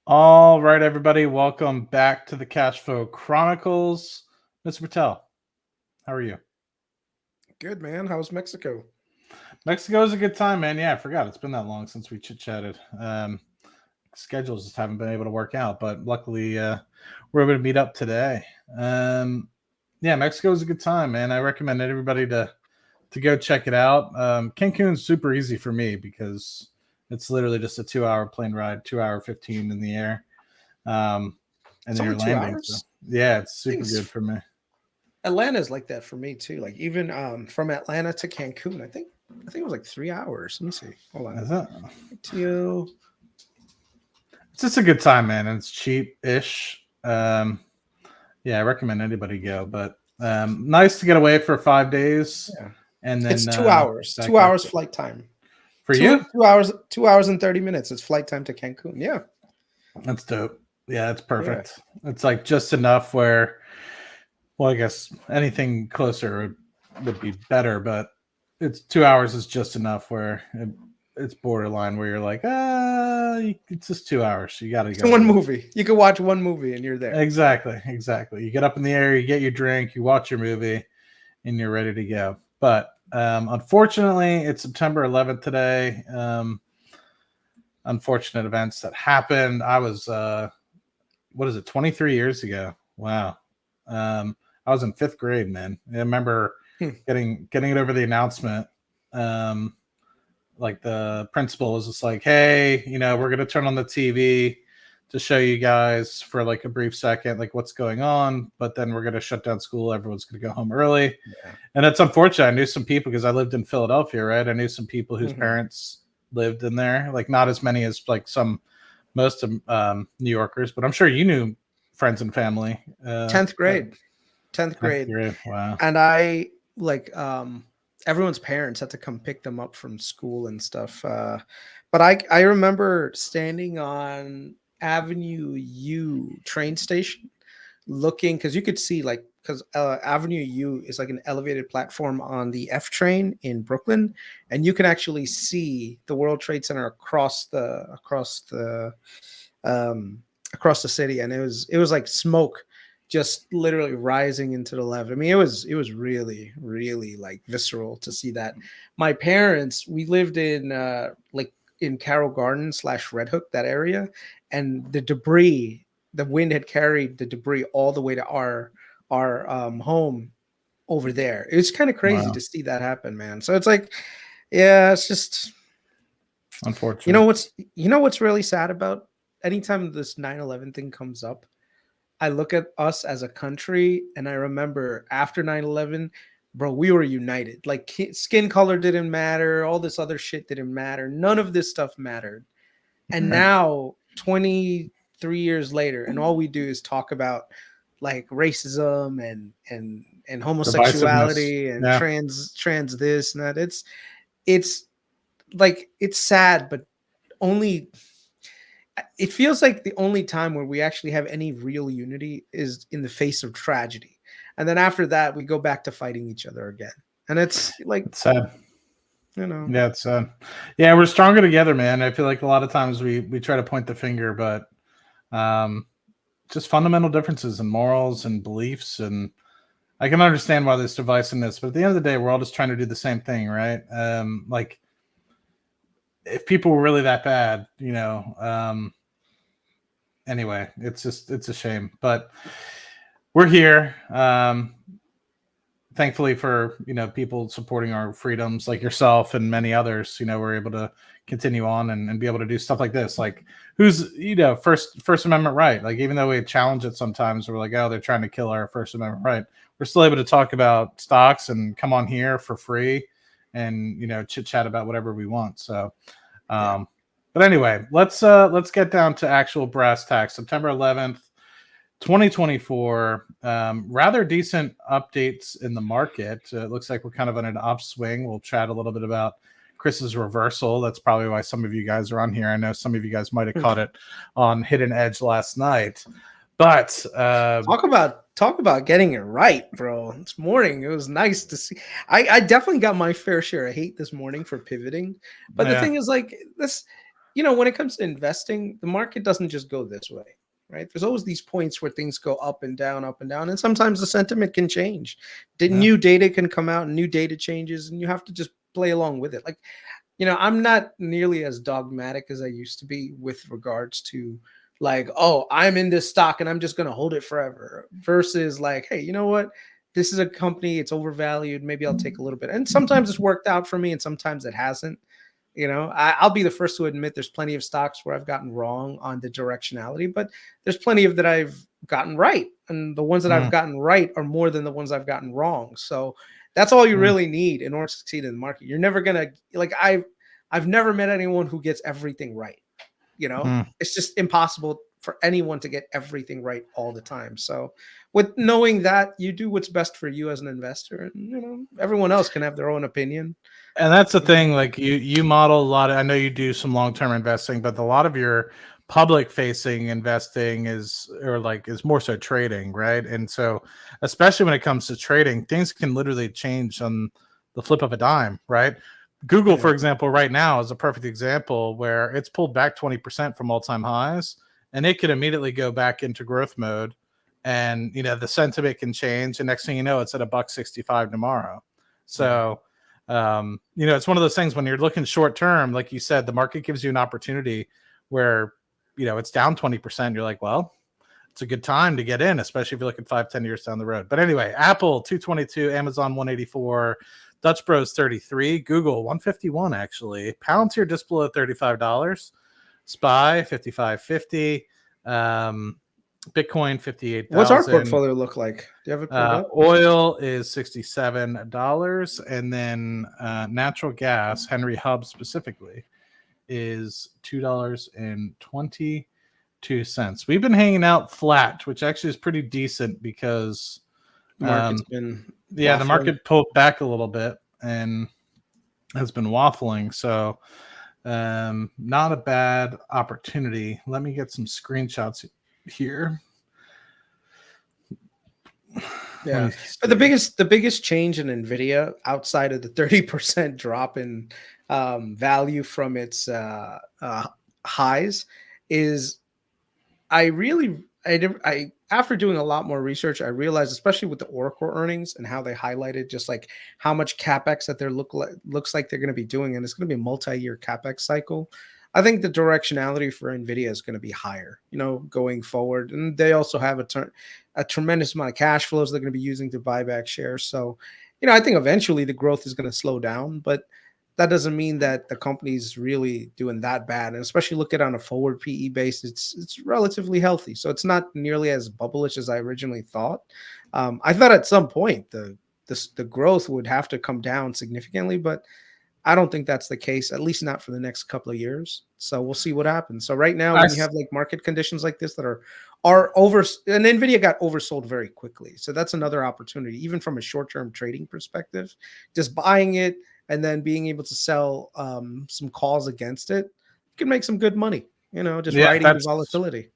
All right, everybody, welcome back to the Cashflow Chronicles. Mr. Patel, how are you? Good, man. How's Mexico? Mexico is a good time, man. Yeah, I forgot it's been that long since we chit-chatted. Schedules just haven't been able to work out, but luckily we're able to meet up today. Yeah, Mexico is a good time, man. I recommend everybody to go check it out. Cancun's super easy for me because it's literally just a 2-hour plane ride, 2 hour 15 in the air. And It's then you're only two landing. So hours. yeah, it's I think super good for me. Atlanta's like that for me too. Like even from Atlanta to Cancun, I think it was like 3 hours. Let me see. Hold on. Is it? To It's just a good time, man, and it's cheap-ish. Yeah, I recommend anybody go, but nice to get away for 5 days yeah, and it's then 2 hours. back 2 hours after. flight time. For Two you, 2 hours. 2 hours and 30 minutes. It's flight time to Cancun. Yeah, that's dope. Yeah, it's yeah. perfect. It's like just enough where, well, I guess anything closer would be better, but it's 2 hours is just enough where it's borderline where you're like, it's just 2 hours. You got to It's go. one movie. You can watch one movie and you're there. Exactly. You get up in the air, you get your drink, you watch your movie, and you're ready to go. But unfortunately, it's September 11th today. Unfortunate events that happened. I was, what is it, 23 years ago? Wow. I was in fifth grade, man. I remember Hmm. getting it over the announcement. Um, like the principal was just like, hey, we're going to turn on the TV to show you guys for like a brief second, like what's going on. But then we're going to shut down school. Everyone's going to go home early. Yeah. And it's unfortunate. I knew some people because I lived in Philadelphia, right? I knew some people whose Mhm. parents lived in there, like not as many as like most of New Yorkers, but I'm sure you knew friends and family. 10th grade. 10th 10th grade. grade. Wow. And I like everyone's parents had to come pick them up from school and stuff. But I remember standing on Avenue U train station looking because you could see like because Avenue U is like an elevated platform on the F train in Brooklyn, and you can actually see the World Trade Center um, across the city, and it was like smoke just literally rising into the left. I mean, it was really really like visceral to see that. My parents, we lived in like in Carroll Garden / Red Hook, that area, and the wind had carried the debris all the way to our home over there. It was kind of crazy Wow. to see that happen, man. So it's like, yeah, it's just you know Unfortunate. what's you know what's really sad about anytime this 9/11 thing comes up. I look at us as a country and I remember after 9/11, bro, we were united. Like skin color didn't matter, all this other shit didn't matter. None of this stuff mattered. And Right. now 23 years later and all we do is talk about like racism and Divisiveness. homosexuality and Yeah. trans this and that. It's like it's sad, but only it feels like the only time where we actually have any real unity is in the face of tragedy. And then after that, we go back to fighting each other again. And it's like, It's sad. you know, Yeah, it's sad. Yeah, we're stronger together, man. I feel like a lot of times we try to point the finger, but um, just fundamental differences in morals and beliefs. And I can understand why there's divisiveness, but at the end of the day, we're all just trying to do the same thing, right? Like if people were really that bad, anyway, it's a shame, but we're here. Thankfully for people supporting our freedoms like yourself and many others, we're able to continue on and be able to do stuff like this. Like who's first amendment right, like even though we challenge it sometimes, we're like, oh, they're trying to kill our first amendment right, we're still able to talk about stocks and come on here for free and chit chat about whatever we want. So yeah. but anyway, let's get down to actual brass tacks. September 11th, 2024, rather decent updates in the market. It looks like we're kind of on an upswing. We'll chat a little bit about Kris's reversal. That's probably why some of you guys are on here. I know some of you guys might have caught it on Hidden Edge last night. But talk about getting it right, bro. This morning it was nice to see. I definitely got my fair share of hate this morning for pivoting. But the yeah, thing is, like, this when it comes to investing, the market doesn't just go this way, right? There's always these points where things go up and down, and sometimes the sentiment can change. The new data can come out, and new data changes, and you have to just play along with it. Like, I'm not nearly as dogmatic as I used to be with regards to like, oh, I'm in this stock and I'm just going to hold it forever versus like, hey, you know what? This is a company, it's overvalued. Maybe I'll take a little bit. And sometimes it's worked out for me and sometimes it hasn't. I'll be the first to admit there's plenty of stocks where I've gotten wrong on the directionality, but there's plenty of that I've gotten right. And the ones that I've gotten right are more than the ones I've gotten wrong. So that's all you really need in order to succeed in the market. You're never going to like, I've never met anyone who gets everything right. It's just impossible for anyone to get everything right all the time. So with knowing that, you do what's best for you as an investor, and everyone else can have their own opinion. And that's the thing, like you model a lot of, I know you do some long-term investing, but a lot of your public facing investing is more so trading, right? And so especially when it comes to trading, things can literally change on the flip of a dime, right? Google, for example, right now is a perfect example where it's pulled back 20% from all-time highs, and it could immediately go back into growth mode. And, the sentiment can change. And next thing you know, it's at $1.65 tomorrow. So, it's one of those things when you're looking short-term, like you said, the market gives you an opportunity where, it's down 20%. You're like, well, it's a good time to get in, especially if you're looking 5-10 years down the road. But anyway, Apple 222, Amazon 184, Dutch Bros 33, Google 151 actually, Palantir just below $35, SPY 55.50, Bitcoin 58,000. What's our portfolio look like? Do you have it pulled up? Oil is $67, and then natural gas, Henry Hub specifically, is $2.22. We've been hanging out flat, which actually is pretty decent because the market's been the market pulled back a little bit and has been waffling. So not a bad opportunity. Let me get some screenshots here. Yeah, but the biggest change in Nvidia outside of the 30% drop in value from its highs is I after doing a lot more research, I realized, especially with the Oracle earnings and how they highlighted just like how much capex that looks like they're going to be doing, and it's going to be a multi-year capex cycle. I think the directionality for Nvidia is going to be higher, going forward, and they also have a tremendous amount of cash flows they're going to be using to buy back shares. So, I think eventually the growth is going to slow down, but that doesn't mean that the company's really doing that bad. And especially look at it on a forward PE base, it's relatively healthy. So it's not nearly as bubblish as I originally thought. I thought at some point the growth would have to come down significantly, but I don't think that's the case, at least not for the next couple of years. So we'll see what happens. So right now, when you have like market conditions like this that are over, and Nvidia got oversold very quickly. So that's another opportunity, even from a short-term trading perspective, just buying it and then being able to sell some calls against it, you can make some good money, just riding the volatility.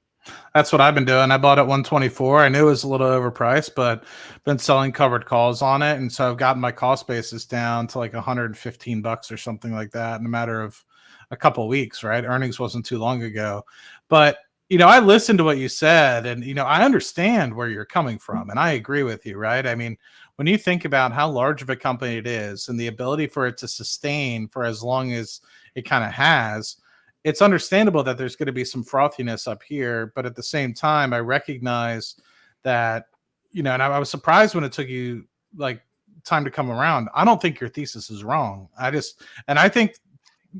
That's what I've been doing. I bought at 124. I knew it was a little overpriced, but been selling covered calls on it. And so I've gotten my cost basis down to like $115 or something like that in a matter of a couple of weeks, right? Earnings wasn't too long ago. But, I listened to what you said and, I understand where you're coming from and I agree with you, right? I mean, when you think about how large of a company it is and the ability for it to sustain for as long as it kind of has, it's understandable that there's going to be some frothiness up here, but at the same time, I recognize that, and I was surprised when it took you like time to come around. I don't think your thesis is wrong. I think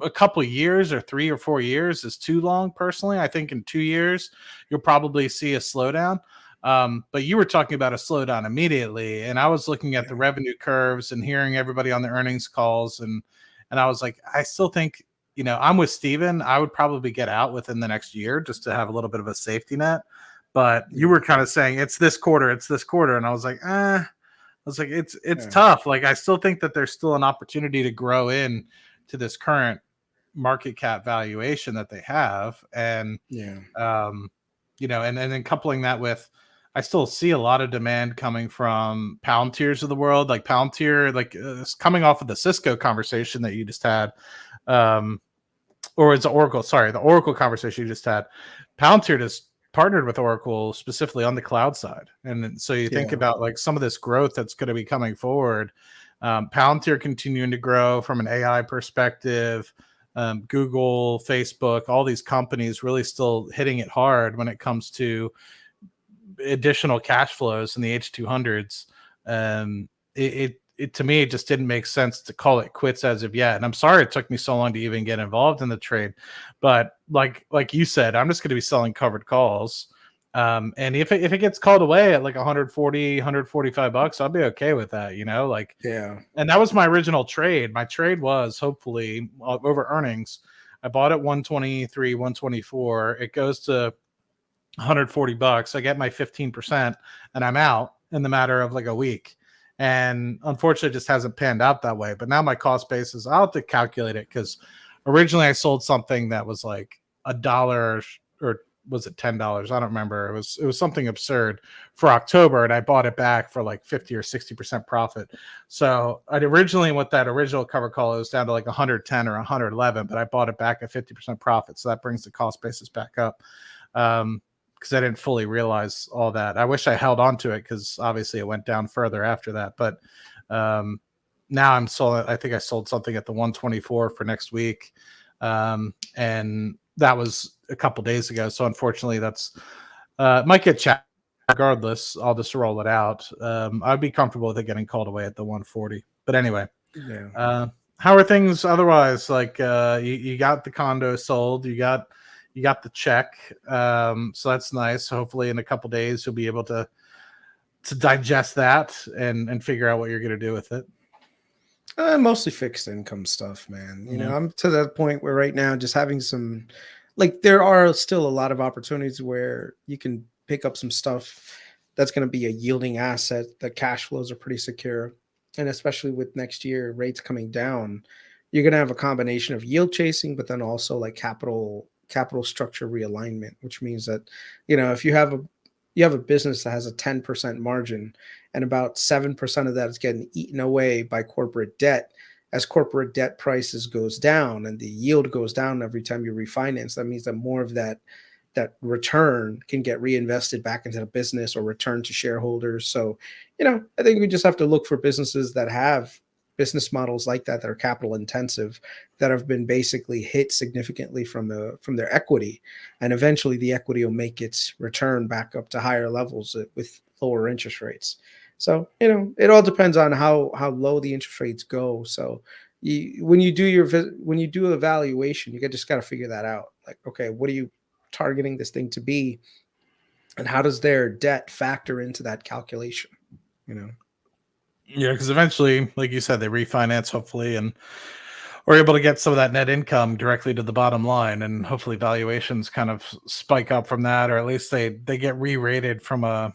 a couple of years or 3 or 4 years is too long. Personally, I think in 2 years, you'll probably see a slowdown. But you were talking about a slowdown immediately. And I was looking at the revenue curves and hearing everybody on the earnings calls. And I was like, I still think, I'm with Steven. I would probably get out within the next year just to have a little bit of a safety net. But you were kind of saying it's this quarter. And I was like, it's tough. Like, I still think that there's still an opportunity to grow in to this current market cap valuation that they have. And, and then coupling that with, I still see a lot of demand coming from Palantirs of the world, like Palantir, like coming off of the Cisco conversation that you just had. or it's Oracle. Sorry, the Oracle conversation you just had. Palantir just partnered with Oracle specifically on the cloud side, and so you think about like some of this growth that's going to be coming forward. Palantir continuing to grow from an AI perspective. Google, Facebook, all these companies really still hitting it hard when it comes to additional cash flows in the H200s. It to me, it just didn't make sense to call it quits as of yet. And I'm sorry it took me so long to even get involved in the trade. But like you said, I'm just going to be selling covered calls. And if it gets called away at like 140, 145 bucks, I'll be okay with that, you know, like, Yeah. And that was my original trade. My trade was hopefully over earnings. I bought at 123, 124. It goes to 140 bucks. I get my 15% and I'm out in the matter of like a week. And unfortunately, it just hasn't panned out that way. But now my cost base is, I'll have to calculate it because originally I sold something that was like $1 or was it $10? I don't remember. It was something absurd for October, and I bought it back for like 50 or 60% profit. So I'd originally, with that original cover call, it was down to like 110 or 111, but I bought it back at 50% profit. So that brings the cost basis back up. Because I didn't fully realize all that. I wish I held on to it because obviously it went down further after that. But now I'm sold. I think I sold something at the 124 for next week, and that was a couple days ago. So unfortunately, that's might get checked. Regardless, I'll just roll it out. I'd be comfortable with it getting called away at the 140. But anyway, how are things otherwise? Like you got the condo sold. You got the check, so that's nice. Hopefully in a couple days you'll be able to digest that and figure out what you're going to do with it. Mostly fixed income stuff, man. You know, I'm to that point where right now just having some, like, there are still a lot of opportunities where you can pick up some stuff that's going to be a yielding asset. The cash flows are pretty secure, and especially with next year rates coming down, you're going to have a combination of yield chasing, but then also like capital structure realignment, which means that, you know, if you have a business that has a 10% margin and about 7% of that is getting eaten away by corporate debt, as corporate debt prices goes down and the yield goes down every time you refinance, that means that more of that return can get reinvested back into the business or return to shareholders. So, you know, I think we just have to look for businesses that have business models like that are capital intensive, that have been basically hit significantly from their equity, and eventually the equity will make its return back up to higher levels with lower interest rates. So, you know, it all depends on how low the interest rates go. So when you do a valuation, you just got to figure that out. Like, okay, what are you targeting this thing to be, and how does their debt factor into that calculation, you know? Yeah, because eventually, like you said, they refinance hopefully, and we're able to get some of that net income directly to the bottom line, and hopefully valuations kind of spike up from that, or at least they get re-rated from a,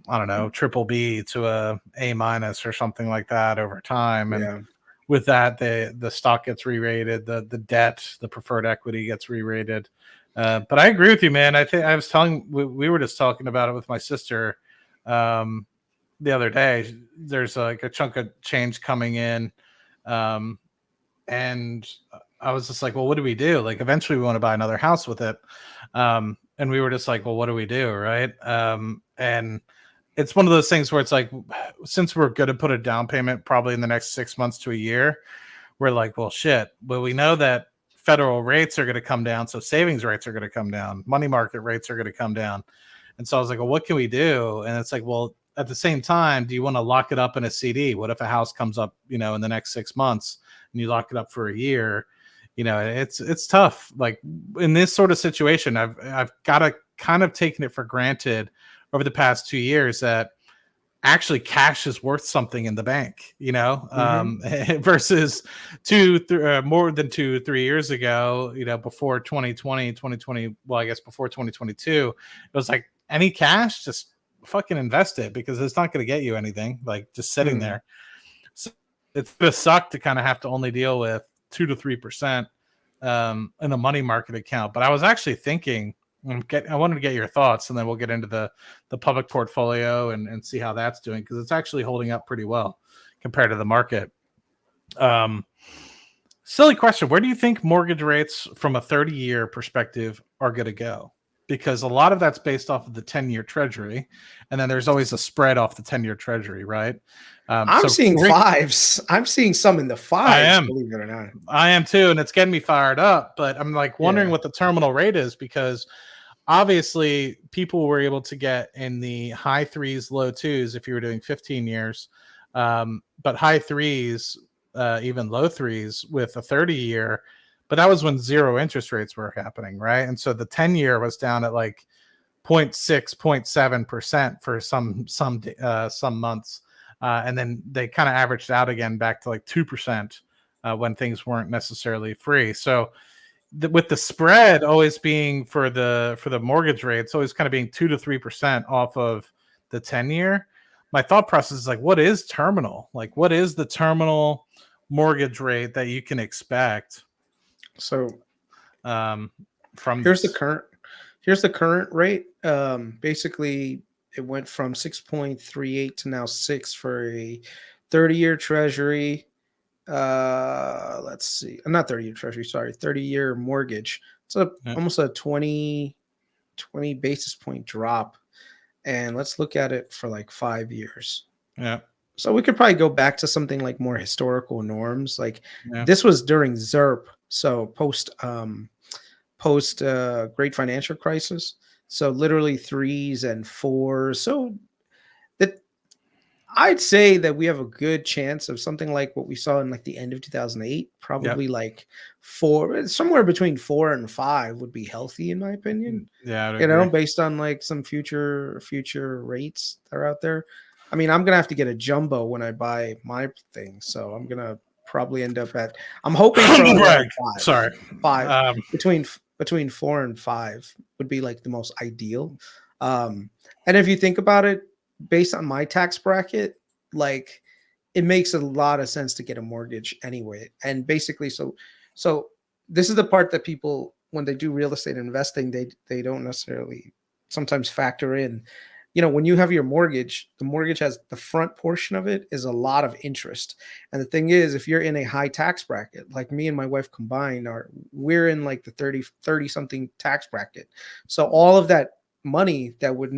I don't know, BBB to a A- or something like that over time. And with that, the stock gets re-rated, the debt, the preferred equity gets re-rated. But I agree with you, man. I think I was telling, we were just talking about it with my sister the other day. There's like a chunk of change coming in, and I was just like, well, what do we do? Like, eventually we want to buy another house with it. And we were just like, well, what do we do? Right. And it's one of those things where it's like, since we're going to put a down payment probably in the next 6 months to a year, we're like, well, shit. Well, we know that federal rates are going to come down. So savings rates are going to come down. Money market rates are going to come down. And so I was like, well, what can we do? And it's like, well, at the same time, do you want to lock it up in a CD? What if a house comes up, you know, in the next 6 months and you lock it up for a year? You know, it's tough. Like in this sort of situation, I've got to kind of taken it for granted over the past 2 years that actually cash is worth something in the bank, you know, versus more than 2-3 years ago, you know, before 2020, well, I guess before 2022, it was like any cash, just fucking invest it because it's not going to get you anything, like just sitting there. So it's going to suck to kind of have to only deal with 2 to 3% in a money market account. But I was actually thinking, I wanted to get your thoughts, and then we'll get into the public portfolio and see how that's doing, because it's actually holding up pretty well compared to the market. Silly question. Where do you think mortgage rates from a 30-year perspective are going to go? Because a lot of that's based off of the 10-year treasury. And then there's always a spread off the 10-year treasury, right? I'm seeing fives. I'm seeing some in the fives, believe it or not. I am too. And it's getting me fired up. But I'm like wondering what the terminal rate is, because obviously people were able to get in the high threes, low twos if you were doing 15 years. But high threes, even low threes with a 30-year, but that was when zero interest rates were happening, right? And so the 10-year was down at like 0.6, 0.7% for some months, and then they kind of averaged out again back to like 2% when things weren't necessarily free. So with the spread always being for the mortgage rates always kind of being 2 to 3% off of the 10-year, my thought process is like, what is terminal? Like, what is the terminal mortgage rate that you can expect? So from here's the current rate. Basically it went from 6.38 to now 6 for a 30-year treasury. Let's see. Not 30-year treasury, sorry, 30-year mortgage. So almost a 20 basis point drop. And let's look at it for like 5 years. Yeah. So we could probably go back to something like more historical norms. Like this was during ZERP, so post great financial crisis. So literally 3s and 4s. So that I'd say that we have a good chance of something like what we saw in like the end of 2008, probably like 4, somewhere between 4 and 5 would be healthy in my opinion. Yeah, you know, based on like some future rates that are out there. I mean, I'm gonna have to get a jumbo when I buy my thing, so I'm gonna probably end up at. I'm hoping for like 5. Sorry, 5 between 4 and 5 would be like the most ideal. And if you think about it, based on my tax bracket, like it makes a lot of sense to get a mortgage anyway. And basically, so this is the part that people, when they do real estate investing, they don't necessarily sometimes factor in. You know, when you have your mortgage, the mortgage has the front portion of it is a lot of interest. And the thing is, if you're in a high tax bracket, like me and my wife combined, we're in like the 30 something tax bracket. So all of that money that would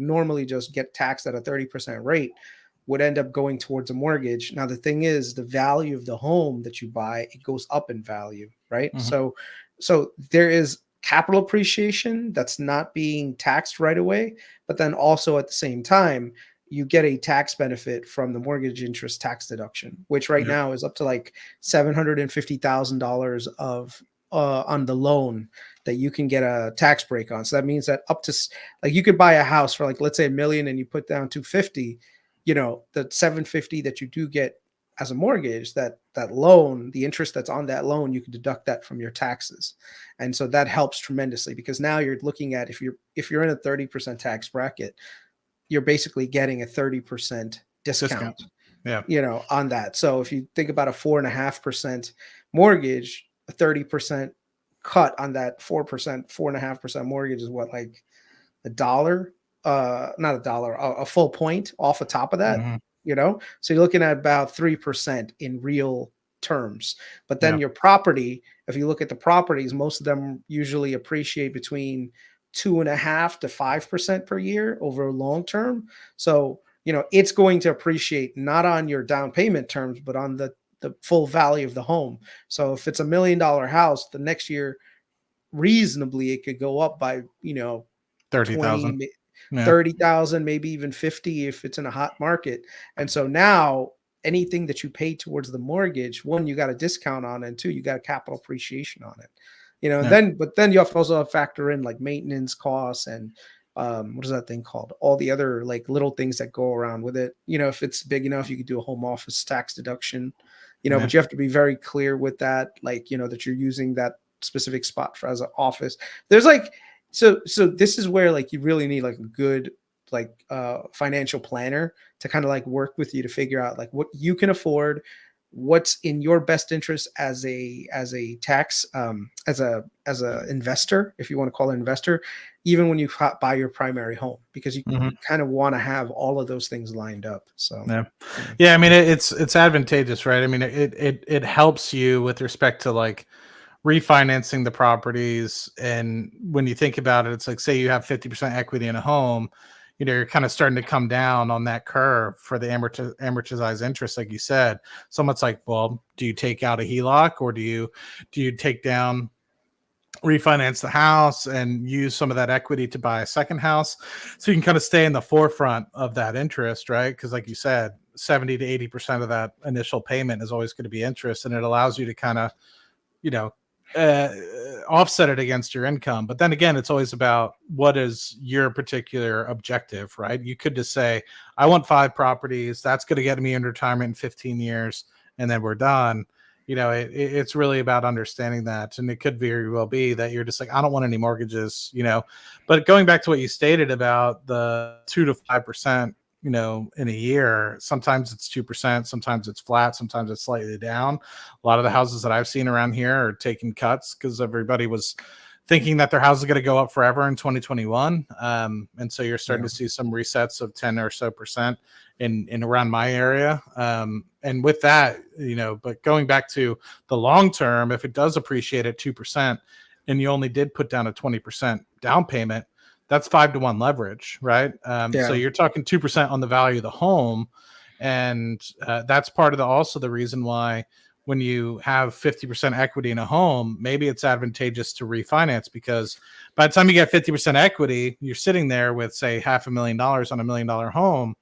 normally just get taxed at a 30% rate would end up going towards a mortgage. Now, the thing is, the value of the home that you buy, it goes up in value, right? Mm-hmm. So there is capital appreciation that's not being taxed right away, but then also at the same time, you get a tax benefit from the mortgage interest tax deduction, which right now is up to like $750,000 of on the loan that you can get a tax break on. So that means that up to like you could buy a house for like, let's say $1 million and you put down 250, you know, the 750 that you do get as a mortgage, that loan, the interest that's on that loan, you can deduct that from your taxes. And so that helps tremendously, because now you're looking at, if you're in a 30% tax bracket, you're basically getting a 30% discount. Yeah. You know, on that. So if you think about a 4.5% mortgage, a 30% cut on that 4.5% mortgage is what, like $1, not $1, a full point off the top of that. Mm-hmm. You know, so you're looking at about 3% in real terms. But then your property, if you look at the properties, most of them usually appreciate between 2.5% to 5% per year over long term. So, you know, it's going to appreciate not on your down payment terms, but on the full value of the home. So if it's $1 million house, the next year, reasonably, it could go up by, you know, 30,000. 30,000, maybe even 50 if it's in a hot market. And so now anything that you pay towards the mortgage, one, you got a discount on it, and two, you got a capital appreciation on it. You know, but then you have to also factor in like maintenance costs and what is that thing called? All the other like little things that go around with it. You know, if it's big enough, you could do a home office tax deduction, you know, but you have to be very clear with that, like, you know, that you're using that specific spot for as an office. There's like, so this is where like you really need like a good like financial planner to kind of like work with you to figure out like what you can afford, what's in your best interest as a tax as a investor, if you want to call it investor, even when you buy your primary home, because you kind of want to have all of those things lined up. So yeah, I mean, it's advantageous, right? I mean, it helps you with respect to like refinancing the properties. And when you think about it, it's like, say you have 50% equity in a home, you know, you're kind of starting to come down on that curve for the amortized interest, like you said. Someone's like, well, do you take out a HELOC, or do you take down, refinance the house and use some of that equity to buy a second house, so you can kind of stay in the forefront of that interest, right? Because like you said, 70 to 80% of that initial payment is always going to be interest, and it allows you to kind of, you know, offset it against your income. But then again, it's always about what is your particular objective, right? You could just say, I want 5 properties. That's going to get me in retirement in 15 years, and then we're done. You know, it's really about understanding that. And it could very well be that you're just like, I don't want any mortgages, you know. But going back to what you stated about the 2 to 5%, you know, in a year, sometimes it's 2%, sometimes it's flat, sometimes it's slightly down. A lot of the houses that I've seen around here are taking cuts because everybody was thinking that their house is going to go up forever in 2021. And so you're starting to see some resets of 10 or so percent in around my area. And with that, you know, but going back to the long term, if it does appreciate at 2% and you only did put down a 20% down payment, that's 5-to-1 leverage, right? So you're talking 2% on the value of the home. And that's part of also the reason why when you have 50% equity in a home, maybe it's advantageous to refinance, because by the time you get 50% equity, you're sitting there with, say, $500,000 on $1 million home.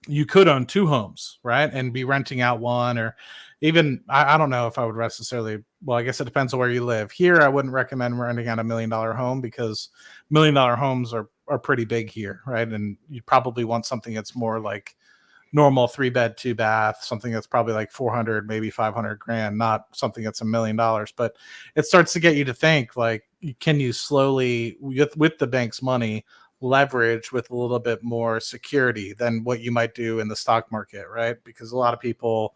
You could own 2 homes, right? And be renting out one, or even, I don't know if I would necessarily, well, I guess it depends on where you live. Here, I wouldn't recommend renting out $1 million home, because $1 million homes are pretty big here, right? And you probably want something that's more like normal 3-bed, 2-bath, something that's probably like 400, maybe 500 grand, not something that's $1 million. But it starts to get you to think, like, can you slowly, with the bank's money, leverage with a little bit more security than what you might do in the stock market, right? Because a lot of people,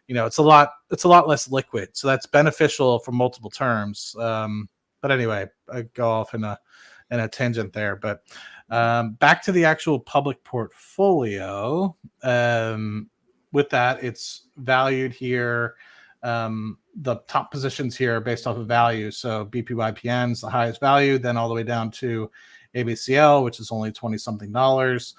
you know, it's a lot less liquid, so that's beneficial for multiple terms. But anyway, I go off in a tangent there. But back to the actual public portfolio. With that, it's valued here. The top positions here are based off of value. So BPYPN is the highest value, then all the way down to ABCL, which is only 20 something dollars.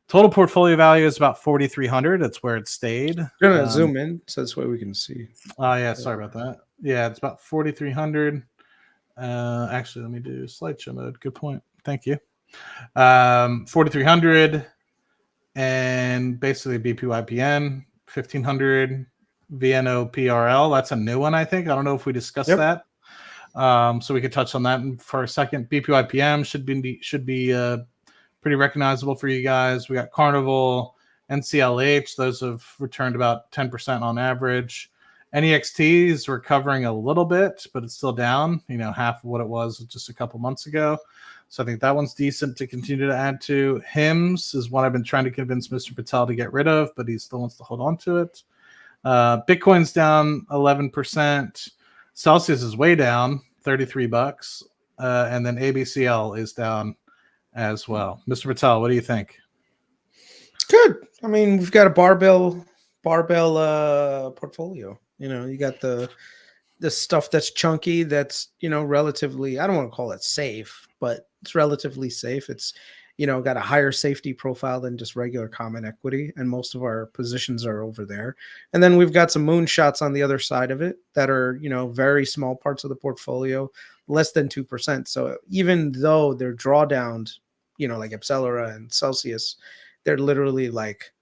Total portfolio value is about 4,300. That's where it stayed. We're gonna zoom in so this way we can see. Oh yeah, sorry about that. Yeah, it's about 4,300. Actually, let me do slideshow mode. Good point. Thank you. 4,300, and basically BPYPN 1,500. VNOPRL, that's a new one, I think. I don't know if we discussed that. So we could touch on that for a second. BPYPM should be pretty recognizable for you guys. We got Carnival, NCLH. Those have returned about 10% on average. NEXT is recovering a little bit, but it's still down, you know, half of what it was just a couple months ago. So I think that one's decent to continue to add to. HIMS is one I've been trying to convince Mr. Patel to get rid of, but he still wants to hold on to it. Bitcoin's down 11%. Celsius is way down, $33. And then ABCL is down as well. Mr. Patel, what do you think? Good. I mean, we've got a barbell portfolio. You know, you got the stuff that's chunky, that's, you know, relatively, I don't want to call it safe, but it's relatively safe. It's, you know, got a higher safety profile than just regular common equity, and most of our positions are over there. And then we've got some moonshots on the other side of it that are, you know, very small parts of the portfolio, less than 2%. So even though they're drawdowns, you know, like Accelera and Celsius, they're literally like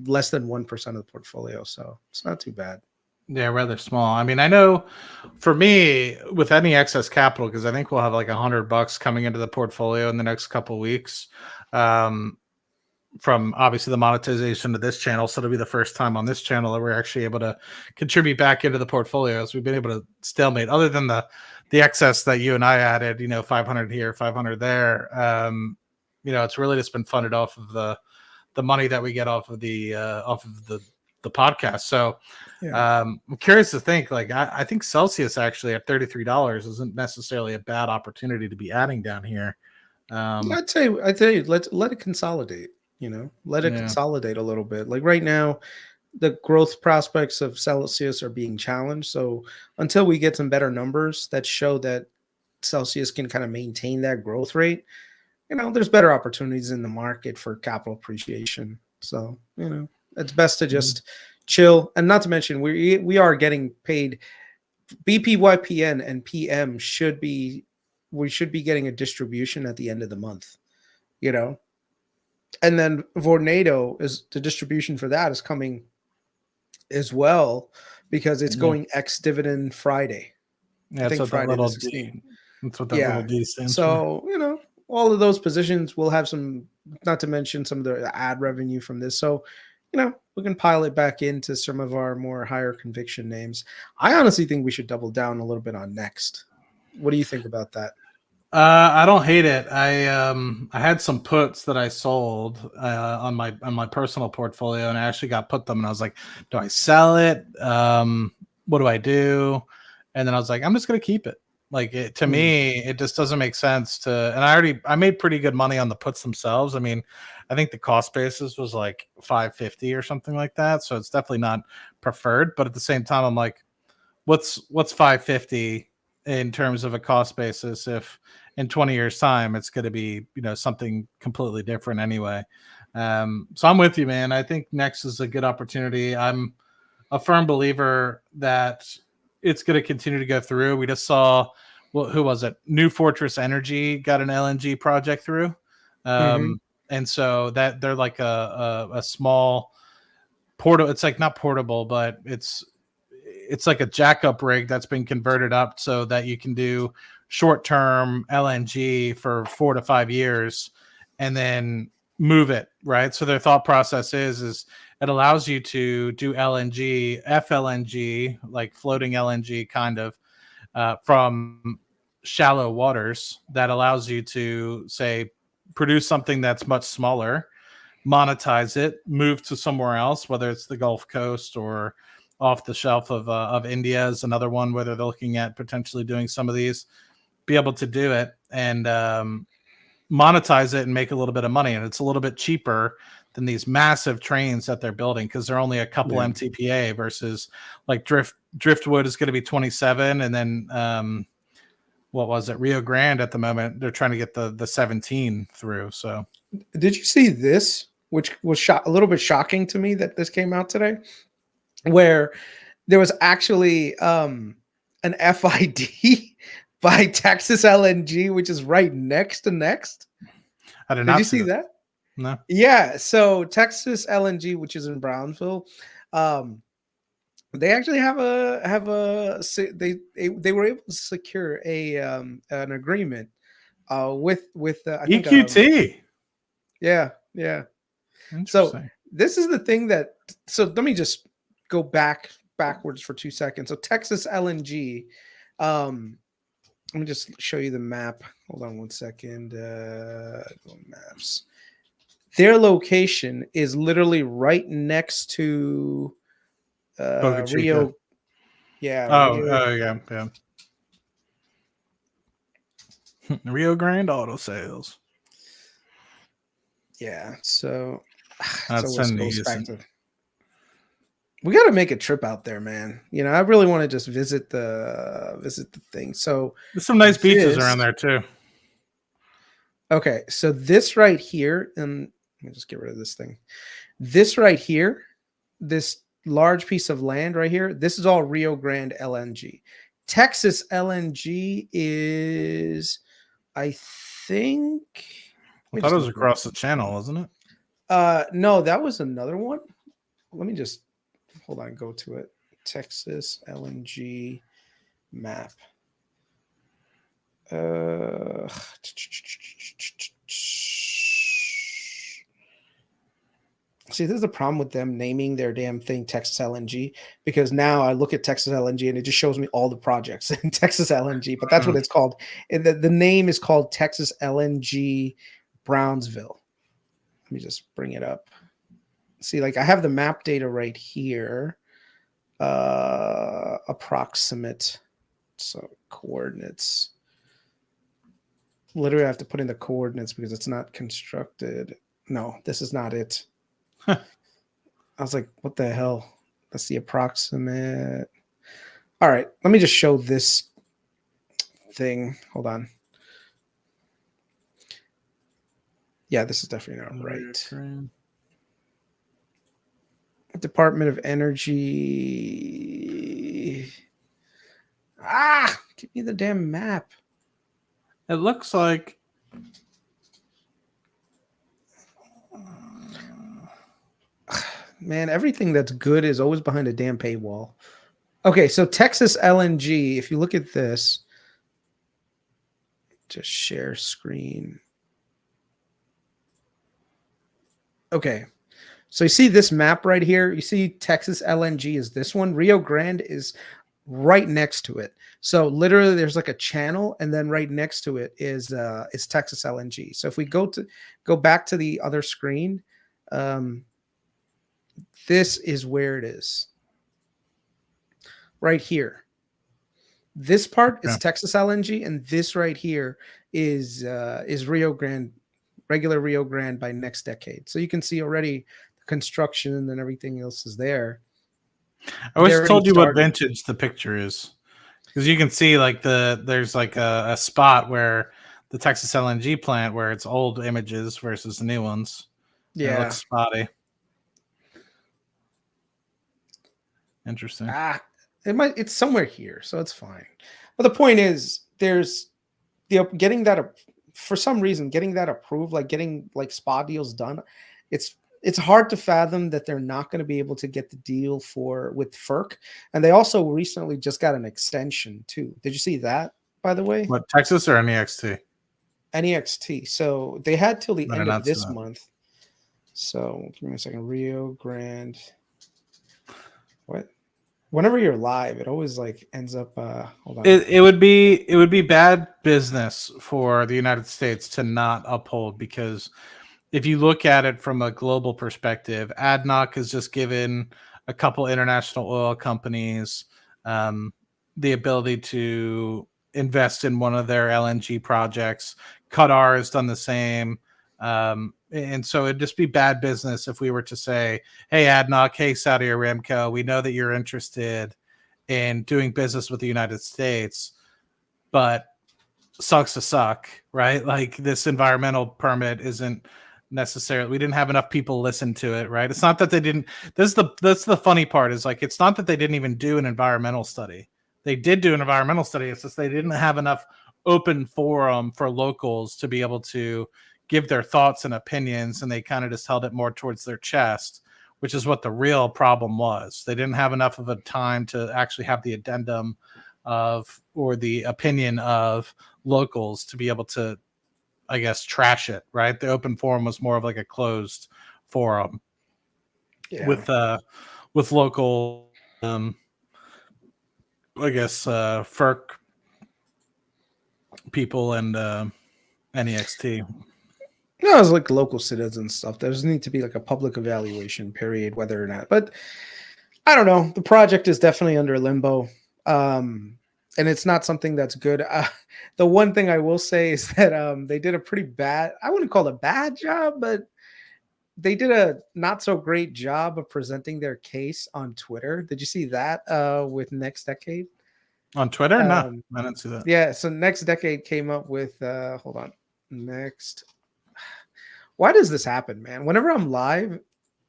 less than 1% of the portfolio. So it's not too bad. Yeah, rather small. I mean, I know for me, with any excess capital, because I think we'll have like $100 coming into the portfolio in the next couple of weeks, from obviously the monetization of this channel. So it'll be the first time on this channel that we're actually able to contribute back into the portfolio. So we've been able to stalemate, other than the excess that you and I added, you know, 500 here, 500 there. You know, it's really just been funded off of the money that we get off of the the podcast. So I'm curious to think, like, I think Celsius actually at $33 isn't necessarily a bad opportunity to be adding down here. I'd tell you, let it consolidate. Let it consolidate a little bit. Like right now, the growth prospects of Celsius are being challenged. So until we get some better numbers that show that Celsius can kind of maintain that growth rate, there's better opportunities in the market for capital appreciation. So, it's best to just chill. And not to mention, we are getting paid. BPYPN and PM we should be getting a distribution at the end of the month, and then Vornado is the distribution for that is coming as well, because it's going ex-dividend Friday. Yeah, I think Friday the 16th. That's what that little D stands for. So, all of those positions will have some, not to mention some of the ad revenue from this. So, we can pile it back into some of our more higher conviction names. I honestly think we should double down a little bit on Next. What do you think about that? I don't hate it. I had some puts that I sold on my personal portfolio, and I actually got put them, and I was like, do I sell it? What do I do? And then I was like, I'm just gonna keep it. Like, to me, it just doesn't make sense to. And I made pretty good money on the puts themselves. I mean, I think the cost basis was like $550 or something like that, so it's definitely not preferred. But at the same time, I'm like, what's $550 in terms of a cost basis if in 20 years time it's going to be something completely different anyway. So I'm with you, man. I think Next is a good opportunity. I'm a firm believer that it's going to continue to go through. We just saw, who was it? New Fortress Energy got an LNG project through, and so that they're like a small portable. It's like not portable, but it's like a jackup rig that's been converted up so that you can do short-term LNG for 4 to 5 years and then move it, right? So their thought process is it allows you to do LNG, FLNG, like floating LNG kind of, from shallow waters, that allows you to, say, produce something that's much smaller, monetize it, move to somewhere else, whether it's the Gulf Coast or off the shelf of India is another one where they're looking at potentially doing some of these, be able to do it and monetize it and make a little bit of money. And it's a little bit cheaper than these massive trains that they're building, because they're only a couple MTPA versus like Driftwood is going to be 27. And then what was it? Rio Grande at the moment, they're trying to get the 17 through. So did you see this, which was a little bit shocking to me that this came out today, where there was actually an FID by Texas LNG, which is right next to Next. I did not you see that? No. Yeah. So Texas LNG, which is in Brownsville, they actually they were able to secure an agreement with I think, EQT. Yeah. So this is the thing that. So let me just go backwards for 2 seconds. So Texas LNG. Let me just show you the map. Hold on 1 second. Go maps. Their location is literally right next to Rio. Yeah. Yeah. Rio Grande Auto Sales. Yeah. So that's we got to make a trip out there, man. I really want to just visit the thing. So there's some nice beaches around there too. Okay, so this right here, and let me just get rid of this thing. This right here, this large piece of land right here, this is all Rio Grande LNG. Texas LNG is, I think. I thought it was across the channel, wasn't it? No, that was another one. Let me just hold on, go to it. Texas LNG map. See, this is the problem with them naming their damn thing Texas LNG, because now I look at Texas LNG and it just shows me all the projects in Texas LNG, but that's what it's called. And the name is called Texas LNG Brownsville. Let me just bring it up. see, like I have the map data right here. Approximate. So coordinates. Literally, I have to put in the coordinates because it's not constructed. No, this is not it. I was like, what the hell? That's the approximate. All right, let me just show this thing. Hold on. Yeah, this is definitely not right. Department of Energy. Give me the damn map. It looks like man, everything that's good is always behind a damn paywall. Okay, so Texas LNG, if you look at this, just share screen. Okay, so you see this map right here? You see Texas LNG is this one. Rio Grande is right next to it. So literally there's like a channel, and then right next to it is Texas LNG. So if we go back to the other screen, this is where it is. Right here. This part is Texas LNG, and this right here is Rio Grande, regular Rio Grande by Next Decade. So you can see already the construction and everything else is there. I always told you what vintage the picture is, because you can see like there's like a spot where the Texas LNG plant where it's old images versus the new ones. Yeah, it looks spotty. Interesting. It's somewhere here, so it's fine. But the point is, there's getting that for some reason, getting that approved, like getting like spa deals done. It's hard to fathom that they're not going to be able to get the deal with FERC, and they also recently just got an extension too. Did you see that, by the way? What, Texas or NEXT? NEXT. So they had till the end of this month. So give me a second. Rio Grande. What? Whenever you're live, it always like ends up. Hold on. It would be bad business for the United States to not uphold, because if you look at it from a global perspective, ADNOC has just given a couple international oil companies the ability to invest in one of their LNG projects. Qatar has done the same. And so it'd just be bad business if we were to say, hey, ADNOC, hey, Saudi Aramco, we know that you're interested in doing business with the United States, but sucks to suck, right? Like this environmental permit isn't necessarily, we didn't have enough people listen to it, right? It's not that they didn't, that's the funny part, is like, it's not that they didn't even do an environmental study. They did do an environmental study. It's just they didn't have enough open forum for locals to be able to give their thoughts and opinions, and they kind of just held it more towards their chest, which is what the real problem was. They didn't have enough of a time to actually have the addendum of, or the opinion of locals to be able to, I guess, trash it, right? The open forum was more of like a closed forum with local, I guess, FERC people and NEXT. No, it's like local citizens stuff. There doesn't need to be like a public evaluation period, whether or not. But I don't know. The project is definitely under limbo. And it's not something that's good. The one thing I will say is that they did a pretty bad, I wouldn't call it a bad job, but they did a not so great job of presenting their case on Twitter. Did you see that with Next Decade? On Twitter? No, I didn't see that. Yeah, so Next Decade came up with, hold on, next. Why does this happen, man? Whenever I'm live,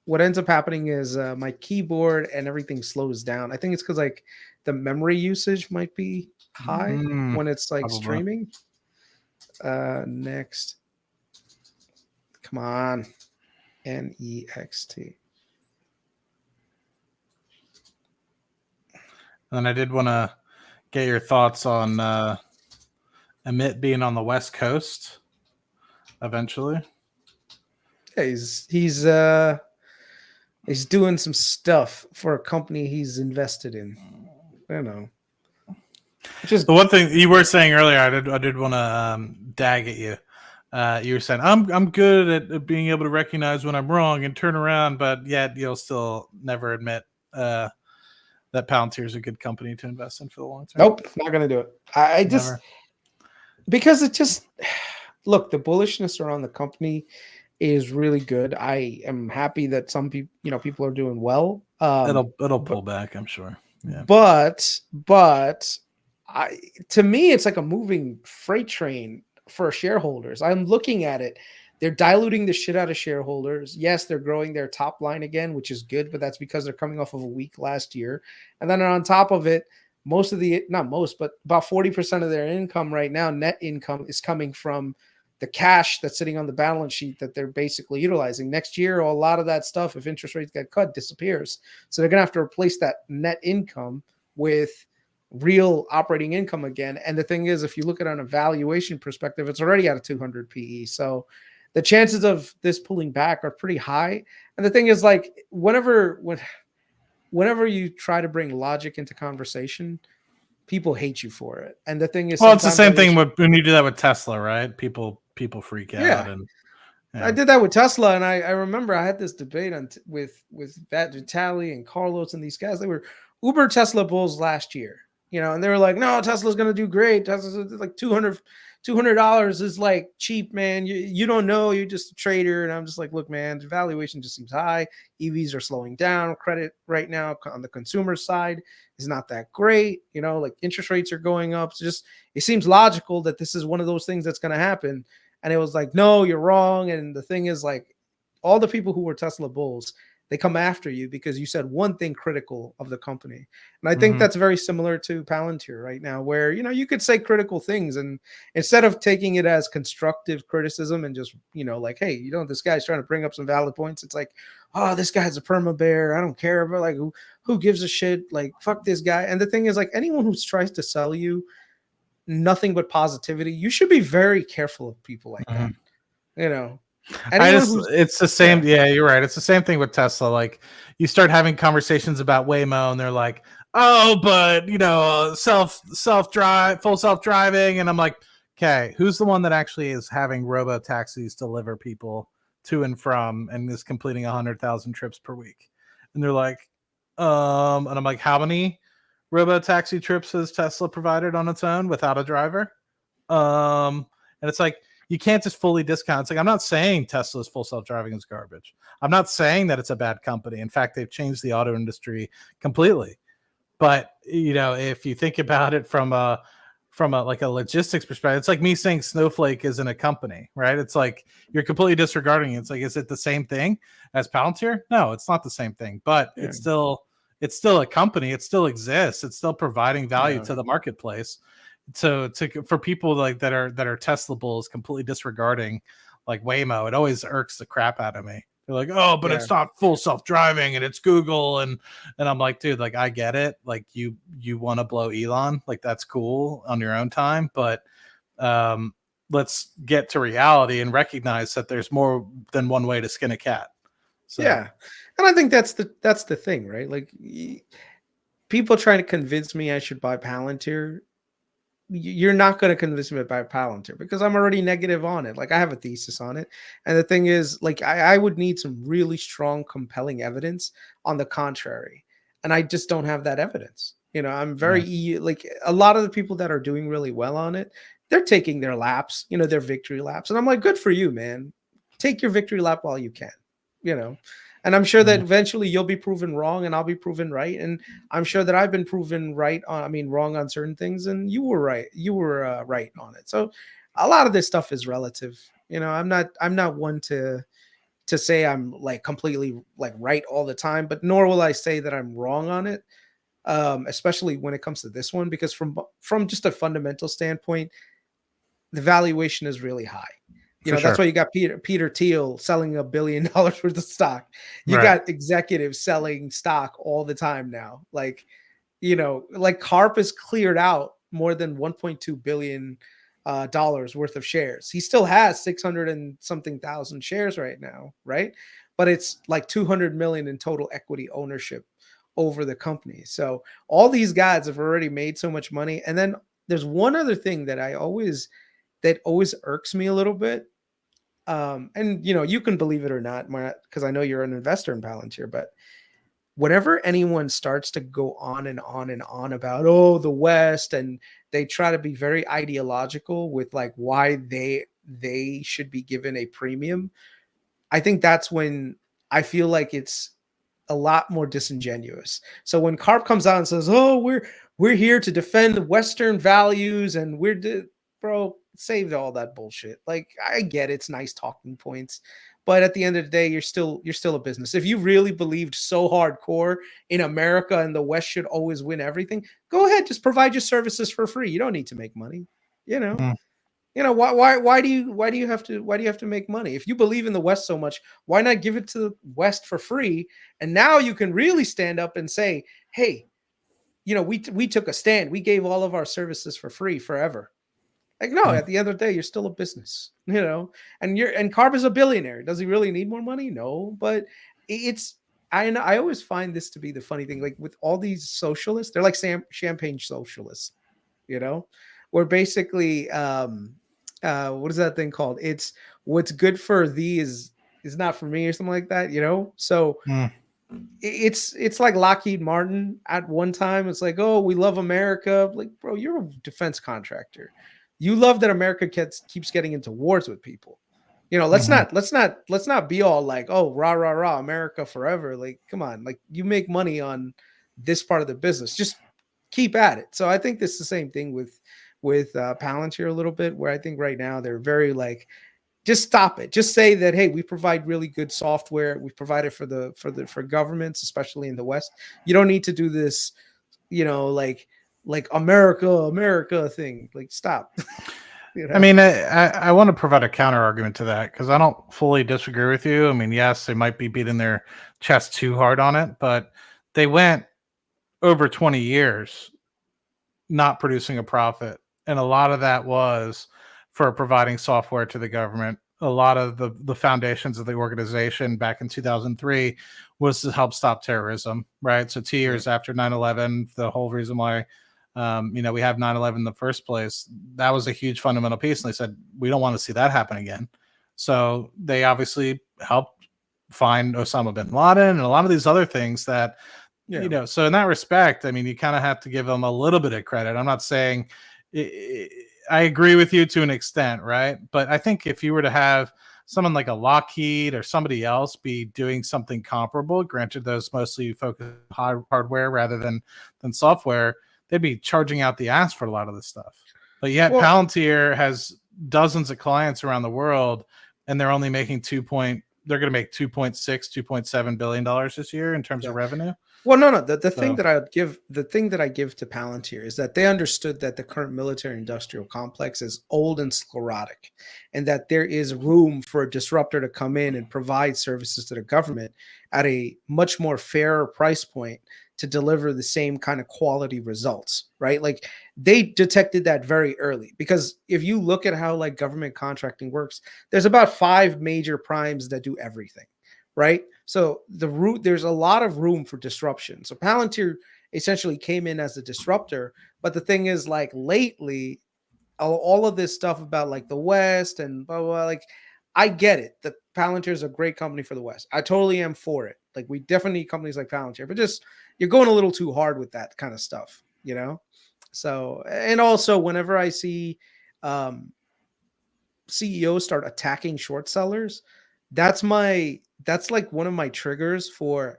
what ends up happening is my keyboard and everything slows down. I think it's because like the memory usage might be high when it's like streaming. Next. Come on. NEXT. And I did want to get your thoughts on Amit being on the West Coast eventually. Yeah, he's doing some stuff for a company he's invested in. I don't know. Just the one thing you were saying earlier, I did want to dag at you you were saying I'm good at being able to recognize when I'm wrong and turn around, but yet you'll still never admit that Palantir is a good company to invest in for the long term. Nope, not gonna do it. I just Never. because it just look, the bullishness around the company is really good. I am happy that some people, people are doing well. It'll pull back, I'm sure. Yeah. But to me, it's like a moving freight train for shareholders. I'm looking at it. They're diluting the shit out of shareholders. Yes, they're growing their top line again, which is good, but that's because they're coming off of a week last year. And then on top of it, not most, but about 40% of their income right now, net income, is coming from the cash that's sitting on the balance sheet that they're basically utilizing. Next year, a lot of that stuff, if interest rates get cut, disappears. So they're going to have to replace that net income with real operating income again. And the thing is, if you look at it on a valuation perspective, it's already at a 200 PE. So the chances of this pulling back are pretty high. And the thing is, like, whenever you try to bring logic into conversation, people hate you for it. And the thing is, well, it's the same thing when you do that with Tesla, right? People freak out. And I did that with Tesla, and I remember I had this debate with Vitaly and Carlos and these guys. They were uber Tesla bulls last year, and they were like, "No, Tesla's going to do great. Tesla's like $200 is like cheap, man. You don't know. You're just a trader." And I'm just like, "Look, man, the valuation just seems high. EVs are slowing down. Credit right now on the consumer side is not that great. Like interest rates are going up. So it seems logical that this is one of those things that's going to happen." And it was like, "No, you're wrong." And the thing is, like, all the people who were Tesla bulls, they come after you because you said one thing critical of the company. And I think that's very similar to Palantir right now, where, you could say critical things, and instead of taking it as constructive criticism and just, like, hey, this guy's trying to bring up some valid points. It's like, oh, this guy's a perma bear. I don't care about, like, who gives a shit? Like, fuck this guy. And the thing is, like, anyone who tries to sell you nothing but positivity, you should be very careful of people like that. It's the same. Yeah, you're right. It's the same thing with Tesla. Like, you start having conversations about Waymo, and they're like, "Oh, but full self driving," and I'm like, "Okay, who's the one that actually is having robo taxis deliver people to and from, and is completing 100,000 trips per week?" And they're like, and I'm like, "How many robo taxi trips has Tesla provided on its own without a driver?" And it's like, you can't just fully discount. It's like, I'm not saying Tesla's full self-driving is garbage. I'm not saying that it's a bad company. In fact, they've changed the auto industry completely. But, if you think about it from a like a logistics perspective, it's like me saying Snowflake isn't a company, right? It's like you're completely disregarding it. It's like, is it the same thing as Palantir? No, it's not the same thing, but it's still a company. It still exists. It's still providing value to the marketplace. So for people like that are Tesla bulls completely disregarding like Waymo, it always irks the crap out of me. They're like, "Oh, but it's not full self-driving and it's Google," and I'm like, dude, like, I get it. Like, you want to blow Elon, like, that's cool on your own time, but let's get to reality and recognize that there's more than one way to skin a cat. So and I think that's the thing, right? Like, people trying to convince me I should buy Palantir. You're not going to convince me to buy Palantir because I'm already negative on it. Like, I have a thesis on it. And the thing is, like, I would need some really strong, compelling evidence on the contrary. And I just don't have that evidence. I'm very, like, a lot of the people that are doing really well on it, they're taking their laps, their victory laps. And I'm like, good for you, man. Take your victory lap while you can, And I'm sure that eventually you'll be proven wrong and I'll be proven right. And I'm sure that I've been proven wrong on certain things, and you were right. You were right on it. So a lot of this stuff is relative. I'm not one to say I'm like completely like right all the time, but nor will I say that I'm wrong on it. Especially when it comes to this one, because from just a fundamental standpoint, the valuation is really high. That's why you got Peter Thiel selling $1 billion worth of stock. You got executives selling stock all the time now. Like, like Karp has cleared out more than $1.2 billion worth of shares. He still has 600 and something thousand shares right now, right? But it's like 200 million in total equity ownership over the company. So all these guys have already made so much money. And then there's one other thing that always irks me a little bit. and you can believe it or not, because I know you're an investor in Palantir, but whenever anyone starts to go on and on and on about the West, and they try to be very ideological with like why they should be given a premium, I think that's when I feel like it's a lot more disingenuous. So when Carp comes out and says, "Oh, we're here to defend Western values," and bro, save all that bullshit. Like, I get it's nice talking points, but at the end of the day, you're still a business. If you really believed so hardcore in America and the West should always win everything, go ahead, just provide your services for free. You don't need to make money. Mm. Why do you have to make money? If you believe in the West so much, why not give it to the West for free? And now you can really stand up and say, hey, we took a stand. We gave all of our services for free forever. Like, no, at the end of the day, you're still a business, and Carp is a billionaire. Does he really need more money? No, but I always find this to be the funny thing. Like with all these socialists, they're like champagne socialists, where basically, what is that thing called? It's what's good for thee is not for me, or something like that, So it's like Lockheed Martin at one time. It's like, oh, we love America. Like, bro, you're a defense contractor. You love that America keeps getting into wars with people. Let's not be all like, oh, rah, rah, rah, America forever. Like, come on, like you make money on this part of the business. Just keep at it. So I think this is the same thing with Palantir a little bit, where I think right now they're very like, just stop it. Just say that, hey, we provide really good software. We provide it for governments, especially in the West. You don't need to do this, like America thing. Like, stop. I mean, I want to provide a counter argument to that, because I don't fully disagree with you. I mean, yes, they might be beating their chest too hard on it, but they went over 20 years not producing a profit. And a lot of that was for providing software to the government. A lot of the foundations of the organization back in 2003 was to help stop terrorism, right? So 2 years after 9/11, the whole reason why we have 9/11 in the first place, that was a huge fundamental piece. And they said, we don't want to see that happen again. So they obviously helped find Osama bin Laden and a lot of these other things that, so in that respect, I mean, you kind of have to give them a little bit of credit. I'm not saying I agree with you to an extent, right? But I think if you were to have someone like a Lockheed or somebody else be doing something comparable, granted those mostly focus on hardware rather than software, they'd be charging out the ass for a lot of this stuff. But yet Palantir has dozens of clients around the world, and they're only making they're going to make $2.7 billion this year in terms of revenue. Well, no. The thing that I give to Palantir is that they understood that the current military industrial complex is old and sclerotic, and that there is room for a disruptor to come in and provide services to the government at a much more fairer price point to deliver the same kind of quality results, right? Like, they detected that very early, because if you look at how like government contracting works, there's about 5 major primes that do everything, right? So there's a lot of room for disruption. So Palantir essentially came in as a disruptor. But the thing is, like, lately, all of this stuff about like the West and blah, blah, blah, like, I get it. The Palantir is a great company for the West. I totally am for it. Like, we definitely need companies like Palantir, but just, you're going a little too hard with that kind of stuff, So, and also whenever I see CEOs start attacking short sellers, that's like one of my triggers for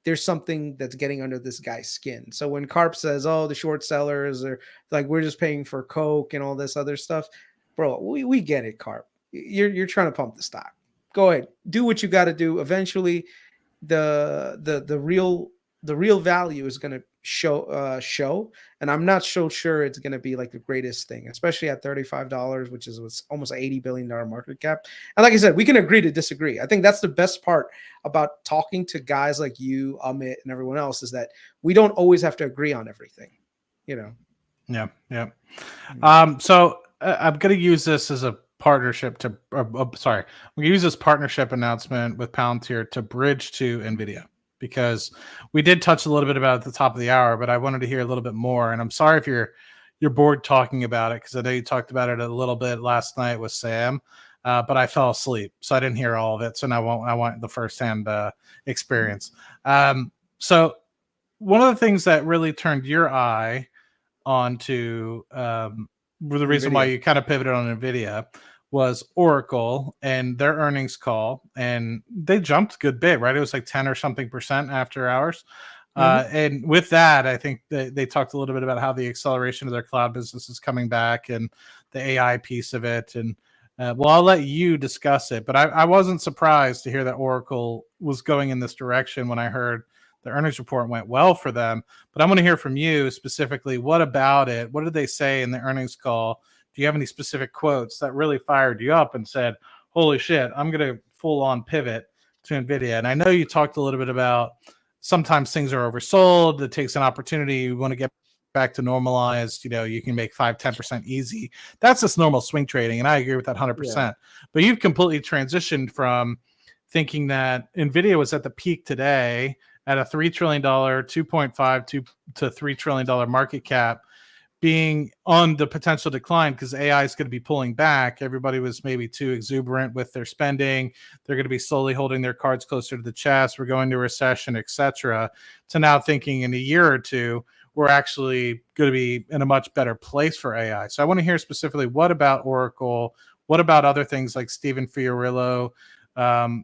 there's something that's getting under this guy's skin. So when Carp says, oh, the short sellers are like, we're just paying for Coke and all this other stuff, bro, we get it, Carp. You're trying to pump the stock. Go ahead, do what you got to do. Eventually, the real value is going to show, and I'm not so sure it's going to be like the greatest thing, especially at $35, which is almost an $80 billion market cap. And like I said, we can agree to disagree. I think that's the best part about talking to guys like you, Amit, and everyone else, is that we don't always have to agree on everything. Yeah. So I'm going to use this as a partnership we use this partnership announcement with Palantir to bridge to NVIDIA, because we did touch a little bit about it at the top of the hour, but I wanted to hear a little bit more. And I'm sorry if you're bored talking about it, because I know you talked about it a little bit last night with Sam. but I fell asleep, so I didn't hear all of it. So now I want the firsthand experience. So one of the things that really turned your eye onto the reason why NVIDIA. you kind of pivoted on Nvidia was Oracle and their earnings call, and they jumped a good bit, right? It was like 10 or something percent after hours. And with that, I think they talked a little bit about how the acceleration of their cloud business is coming back and the AI piece of it. And well, I'll let you discuss it, but I wasn't surprised to hear that Oracle was going in this direction when I heard the earnings report went well for them. But I want to hear from you specifically. What about it? What did they say in the earnings call? Do you have any specific quotes that really fired you up and said, holy shit, I'm going to full on pivot to NVIDIA? And I know you talked a little bit about sometimes things are oversold. It takes an opportunity. You want to get back to normalized, you can make 5-10% easy. That's just normal swing trading. And I agree with that 100%. Yeah. But you've completely transitioned from thinking that NVIDIA was at the peak today at a $3 trillion, 2.5 to $3 trillion market cap, being on the potential decline because AI is going to be pulling back. Everybody was maybe too exuberant with their spending. They're going to be slowly holding their cards closer to the chest. We're going to recession, etc. To now thinking in a year or two, we're actually going to be in a much better place for AI. So I want to hear specifically, what about Oracle? What about other things like Stephen Fiorillo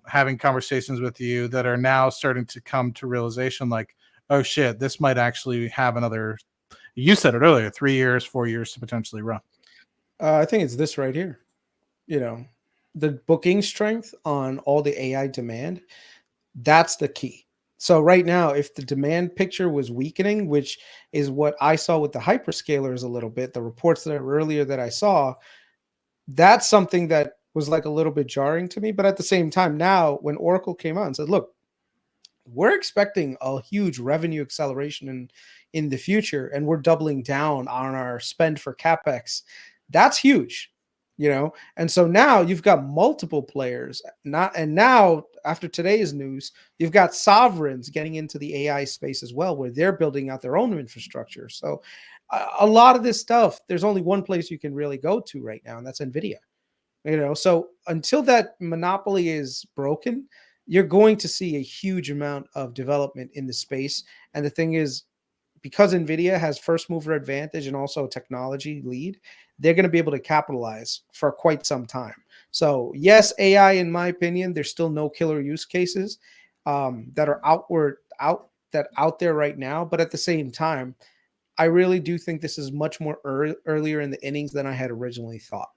having conversations with you that are now starting to come to realization like, oh shit, this might actually have another, you said it earlier, 3 years, 4 years to potentially run? I think it's this right here. The booking strength on all the AI demand, that's the key. So right now, if the demand picture was weakening, which is what I saw with the hyperscalers a little bit, the reports that earlier that I saw, that's something that was like a little bit jarring to me. But at the same time, now when Oracle came out and said, look, we're expecting a huge revenue acceleration in the future, and we're doubling down on our spend for CapEx. That's huge, And so now you've got multiple players. Now after today's news, you've got sovereigns getting into the AI space as well, where they're building out their own infrastructure. So a lot of this stuff, there's only one place you can really go to right now, and that's NVIDIA. So until that monopoly is broken, you're going to see a huge amount of development in the space. And the thing is, because NVIDIA has first mover advantage and also technology lead, they're going to be able to capitalize for quite some time. So yes, AI, in my opinion, there's still no killer use cases that are out there right now. But at the same time, I really do think this is much more earlier in the innings than I had originally thought.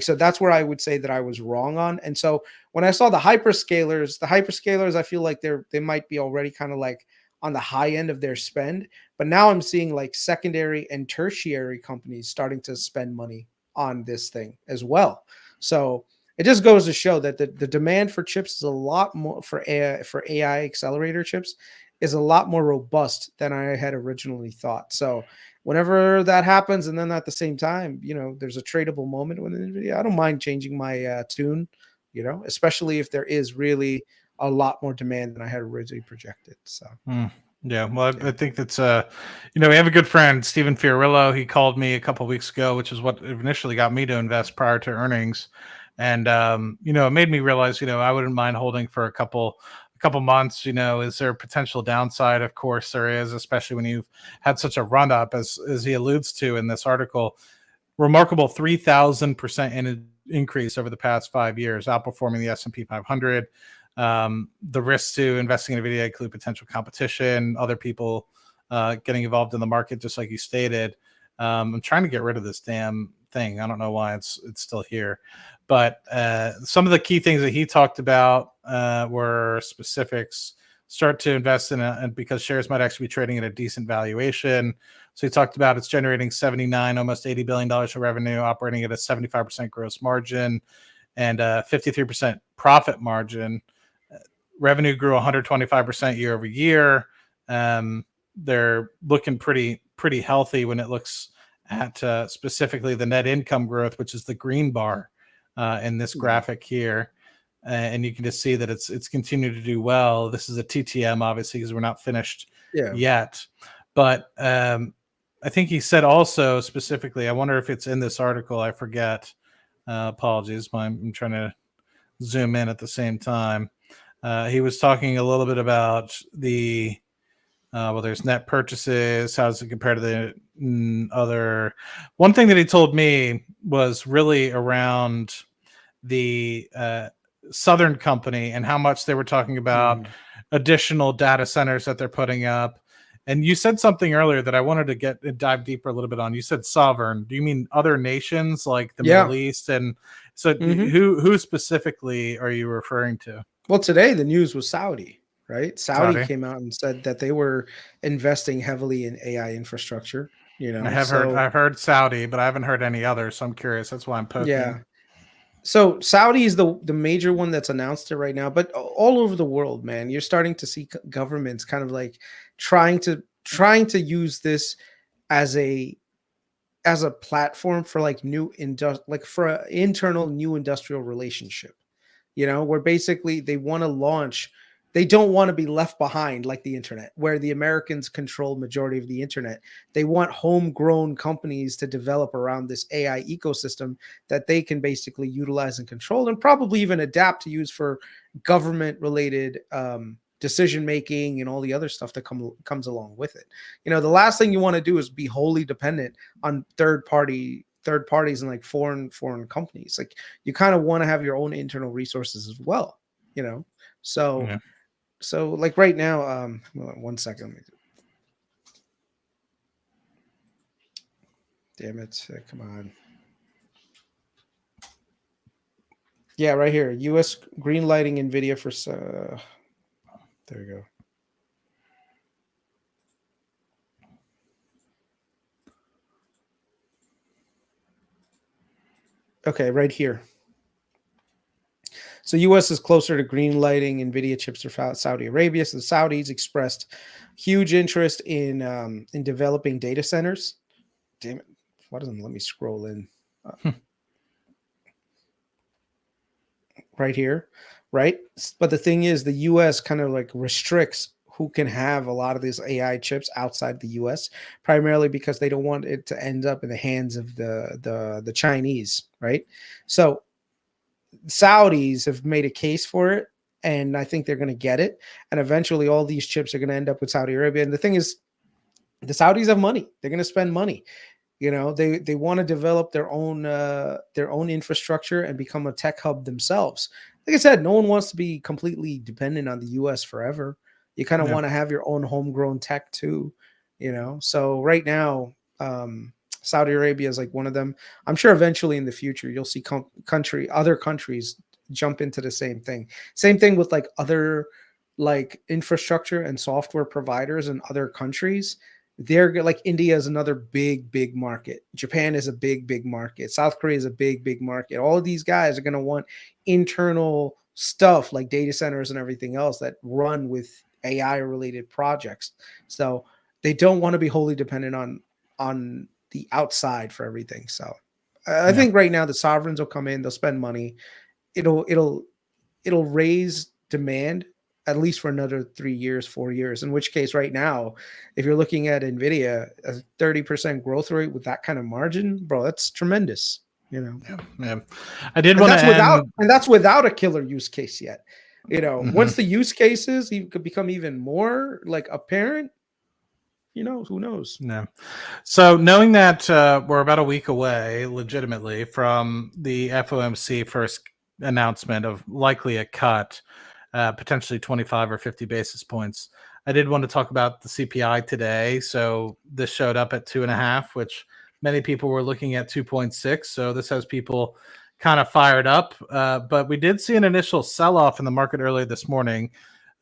So that's where I would say that I was wrong on. And so when I saw the hyperscalers, I feel like they might be already kind of like on the high end of their spend. But now I'm seeing like secondary and tertiary companies starting to spend money on this thing as well. So it just goes to show that the demand for chips is a lot more for AI accelerator chips is a lot more robust than I had originally thought. So whenever that happens, and then at the same time, there's a tradable moment with NVIDIA, I don't mind changing my tune, especially if there is really a lot more demand than I had originally projected. So. Yeah, well, I think that's we have a good friend, Stephen Fiorillo. He called me a couple of weeks ago, which is what initially got me to invest prior to earnings, and it made me realize, I wouldn't mind holding for a couple months. Is there a potential downside? Of course there is, especially when you've had such a run up as he alludes to in this article. Remarkable 3,000% increase over the past 5 years, outperforming the S&P 500. The risks to investing in NVIDIA include potential competition, other people getting involved in the market, just like you stated. I'm trying to get rid of this damn thing. I don't know why it's still here. But some of the key things that he talked about were specifics. Start to invest in and because shares might actually be trading at a decent valuation. So he talked about it's generating $79, almost $80 billion of revenue, operating at a 75% gross margin and 53% profit margin. Revenue grew 125% year over year. They're looking pretty healthy when it looks at specifically the net income growth, which is the green bar in this graphic here. And you can just see that it's continued to do well. This is a TTM, obviously, because we're not finished yet. But I think he said also specifically, I wonder if it's in this article, I forget. Apologies, I'm trying to zoom in at the same time. He was talking a little bit about the there's net purchases. How does it compare to the other? One thing that he told me was really around the Southern Company and how much they were talking about additional data centers that they're putting up. And you said something earlier that I wanted to dive deeper a little bit on. You said sovereign. Do you mean other nations like the Middle East? And so who specifically are you referring to? Well, today the news was Saudi, right? Saudi came out and said that they were investing heavily in AI infrastructure. I've heard Saudi, but I haven't heard any others. So I'm curious. That's why I'm poking. Yeah. So Saudi is the major one that's announced it right now, but all over the world, man, you're starting to see governments kind of like trying to use this as a platform for like for an internal new industrial relationship, where basically they want to launch. They don't want to be left behind like the internet, where the Americans control majority of the internet. They want homegrown companies to develop around this AI ecosystem that they can basically utilize and control, and probably even adapt to use for government-related decision making and all the other stuff that comes along with it. The last thing you want to do is be wholly dependent on third parties and like foreign companies. Like, you kind of want to have your own internal resources as well. So. Yeah. So like right now, 1 second. Damn it. Come on. Yeah, right here. US green lighting Nvidia for, there we go. Okay, right here. So U.S. is closer to green lighting Nvidia chips for Saudi Arabia. So the Saudis expressed huge interest in developing data centers. Damn it! Why doesn't it let me scroll in? Right here, right? But the thing is, the U.S. kind of like restricts who can have a lot of these AI chips outside the U.S. primarily because they don't want it to end up in the hands of the Chinese, right? So Saudis have made a case for it, and I think they're going to get it. And eventually all these chips are going to end up with Saudi Arabia. And the thing is, the Saudis have money. They're going to spend money. They want to develop their own infrastructure and become a tech hub themselves. Like I said, no one wants to be completely dependent on the US forever. You kind of want to have your own homegrown tech too, So right now, Saudi Arabia is like one of them. I'm sure eventually in the future you'll see other countries jump into the same thing. Same thing with like other like infrastructure and software providers in other countries. They're like, India is another big market. Japan is a big market. South Korea is a big market. All of these guys are going to want internal stuff like data centers and everything else that run with AI related projects. So they don't want to be wholly dependent on the outside for everything. So I think right now the sovereigns will come in, they'll spend money. It'll raise demand at least for another 3 years, 4 years, in which case right now, if you're looking at Nvidia, a 30% growth rate with that kind of margin, bro, that's tremendous. Yeah. I did want to that's without a killer use case yet. Once the use cases could become even more like apparent, who knows? No. So knowing that we're about a week away, legitimately, from the FOMC first announcement of likely a cut, potentially 25 or 50 basis points, I did want to talk about the CPI today. So this showed up at 2.5, which many people were looking at 2.6. So this has people kind of fired up. But we did see an initial sell-off in the market earlier this morning,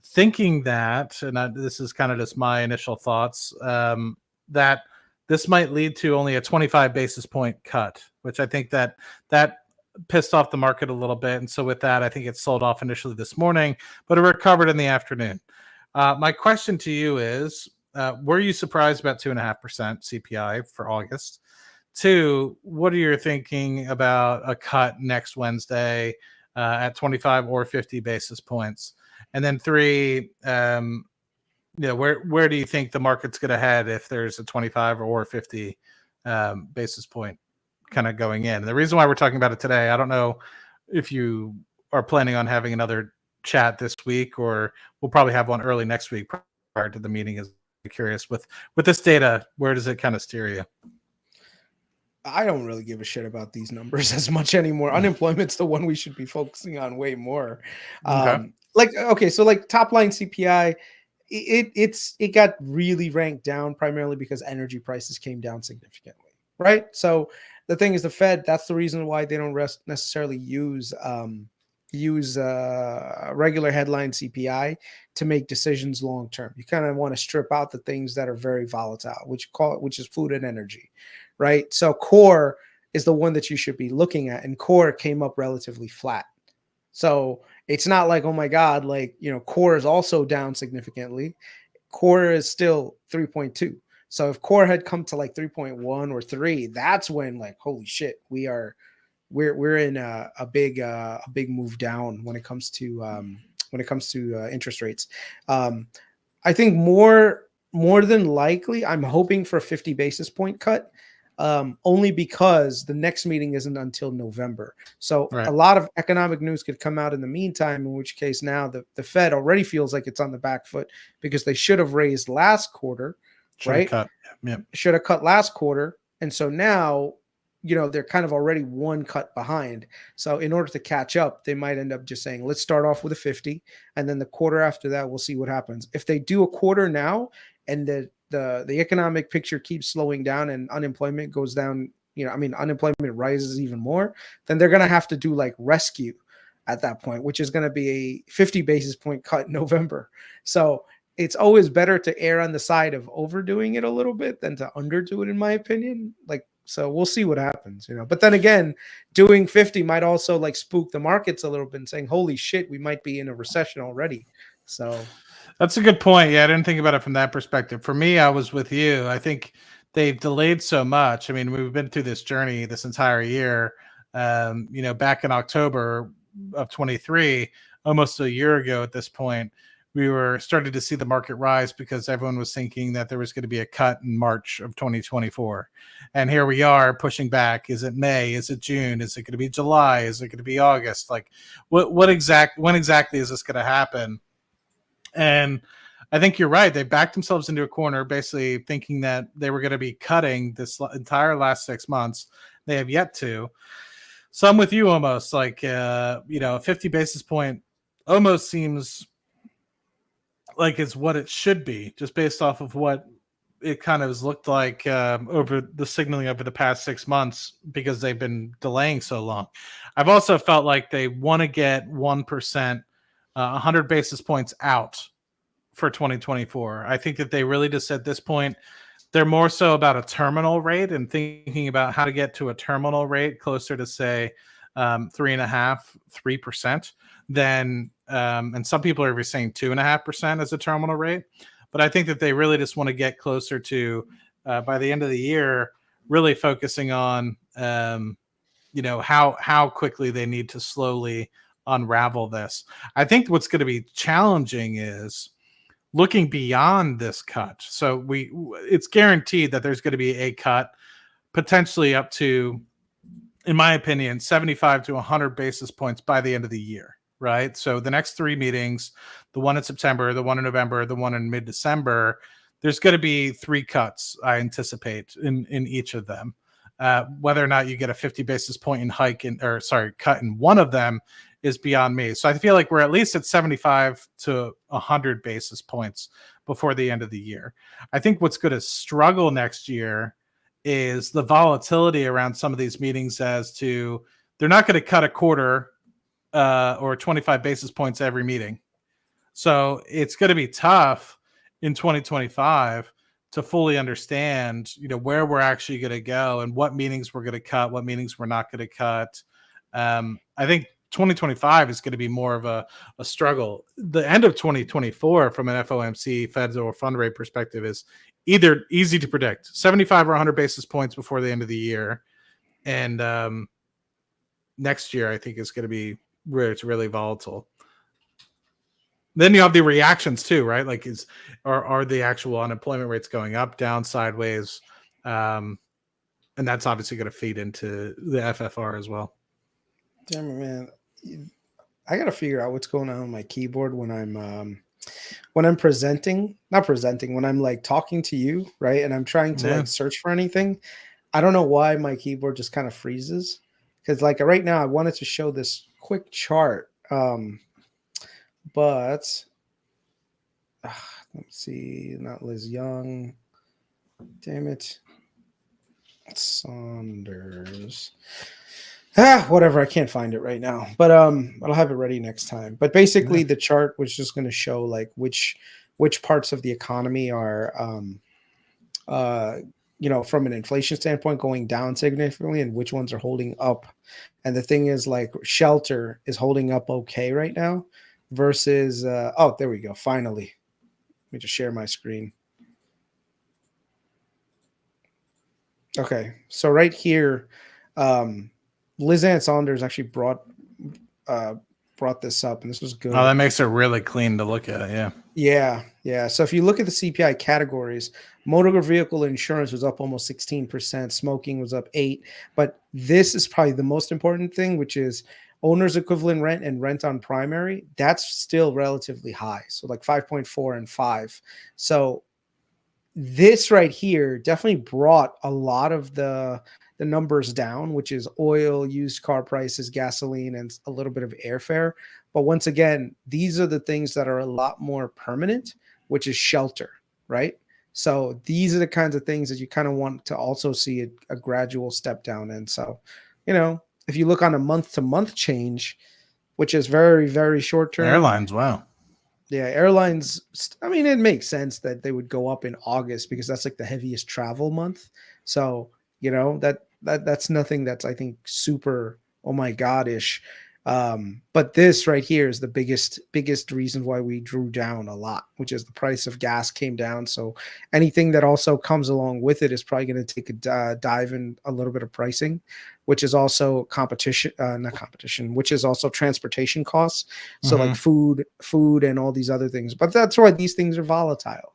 thinking that, and this is kind of just my initial thoughts, that this might lead to only a 25 basis point cut, which I think that pissed off the market a little bit. And so with that, I think it sold off initially this morning, but it recovered in the afternoon. My question to you is, were you surprised about 2.5% CPI for August? 2, what are you thinking about a cut next Wednesday at 25 or 50 basis points? And then 3, where do you think the market's going to head if there's a 25 or 50 basis point kind of going in. And the reason why we're talking about it today, I don't know if you are planning on having another chat this week, or we'll probably have one early next week prior to the meeting. Is curious with this data, where does it kind of steer you? I don't really give a shit about these numbers as much anymore. Unemployment's the one we should be focusing on way more. Okay. So like top line CPI, it got really ranked down primarily because energy prices came down significantly, right? So the thing is, the Fed, that's the reason why they don't necessarily use regular headline CPI to make decisions long term. You kind of want to strip out the things that are very volatile, which is food and energy, right? So core is the one that you should be looking at, and core came up relatively flat. So it's not like, oh my God, like, core is also down significantly. Core is still 3.2. So if core had come to like 3.1 or 3, that's when, like, holy shit, we're in a big move down when it comes to interest rates. I think more than likely, I'm hoping for a 50 basis point cut. Only because the next meeting isn't until November. So Right. A lot of economic news could come out in the meantime, in which case now the Fed already feels like it's on the back foot because they should have raised last quarter, right? Should have cut last quarter. And so now, they're kind of already one cut behind. So in order to catch up, they might end up just saying, let's start off with a 50. And then the quarter after that, we'll see what happens. If they do a quarter now and the economic picture keeps slowing down and unemployment goes down, unemployment rises even more, then they're going to have to do like rescue at that point, which is going to be a 50 basis point cut in November. So it's always better to err on the side of overdoing it a little bit than to underdo it, in my opinion. So we'll see what happens, But then again, doing 50 might also like spook the markets a little bit and saying, holy shit, we might be in a recession already. So that's a good point. Yeah, I didn't think about it from that perspective. For me, I was with you. I think they've delayed so much. I mean, we've been through this journey this entire year. Back in October of 23, almost a year ago at this point, we were starting to see the market rise because everyone was thinking that there was going to be a cut in March of 2024. And here we are pushing back. Is it May? Is it June? Is it going to be July? Is it going to be August? Like when exactly is this going to happen? And I think you're right. They backed themselves into a corner, basically thinking that they were going to be cutting this entire last 6 months. They have yet to. So I'm with you almost like, 50 basis point almost seems like it's what it should be, just based off of what it kind of has looked like over the signaling over the past 6 months, because they've been delaying so long. I've also felt like they want to get 1%, 100 basis points out for 2024. I think that they really just at this point, they're more so about a terminal rate and thinking about how to get to a terminal rate closer to, say, 3.5%, 3% than, and some people are even saying 2.5% as a terminal rate. But I think that they really just want to get closer to, by the end of the year, really focusing on, how quickly they need to slowly unravel this. I think what's going to be challenging is looking beyond this cut. So it's guaranteed that there's going to be a cut, potentially up to, in my opinion, 75 to 100 basis points by the end of the year, right? So the next 3 meetings, the one in September, the one in November, the one in mid-December, there's going to be 3 cuts, I anticipate, in each of them. Whether or not you get a 50 basis point cut in one of them is beyond me. So I feel like we're at least at 75 to 100 basis points before the end of the year. I think what's going to struggle next year is the volatility around some of these meetings, as to they're not going to cut a quarter or 25 basis points every meeting. So it's going to be tough in 2025 to fully understand, where we're actually going to go and what meetings we're going to cut, what meetings we're not going to cut. I think 2025 is going to be more of a struggle. The end of 2024 from an FOMC federal fund rate perspective is either easy to predict, 75 or 100 basis points before the end of the year. And next year, I think, is going to be where it's really volatile. Then you have the reactions too, right? Like, are the actual unemployment rates going up, down, sideways? And that's obviously going to feed into the FFR as well. Damn it, man. I got to figure out what's going on my keyboard when I'm not presenting, when I'm like talking to you, right? And I'm trying to like search for anything. I don't know why my keyboard just kind of freezes. Because like right now I wanted to show this quick chart. But let's see, not Liz Young. Damn it. Saunders. Whatever, I can't find it right now. But I'll have it ready next time. But basically the chart was just going to show like which parts of the economy are from an inflation standpoint going down significantly and which ones are holding up. And the thing is like shelter is holding up okay right now versus there we go. Finally. Let me just share my screen. Okay, so right here, Liz Ann Saunders actually brought this up, and this was good. Oh, that makes it really clean to look at. Yeah. So if you look at the CPI categories, motor vehicle insurance was up almost 16%. Smoking was up 8%. But this is probably the most important thing, which is owner's equivalent rent and rent on primary. That's still relatively high. So like 5.4 and 5. So this right here definitely brought a lot of the numbers down, which is oil, used car prices, gasoline, and a little bit of airfare. But once again, these are the things that are a lot more permanent, which is shelter, right? So these are the kinds of things that you kind of want to also see a gradual step down in. So, if you look on a month-to-month change, which is very, very short-term. Airlines, wow. Yeah, airlines, I mean, it makes sense that they would go up in August because that's like the heaviest travel month. So, that's nothing that's, I think, super, oh my God-ish. But this right here is the biggest reason why we drew down a lot, which is the price of gas came down. So anything that also comes along with it is probably going to take a dive in a little bit of pricing, which is also which is also transportation costs. So like food and all these other things. But that's why these things are volatile.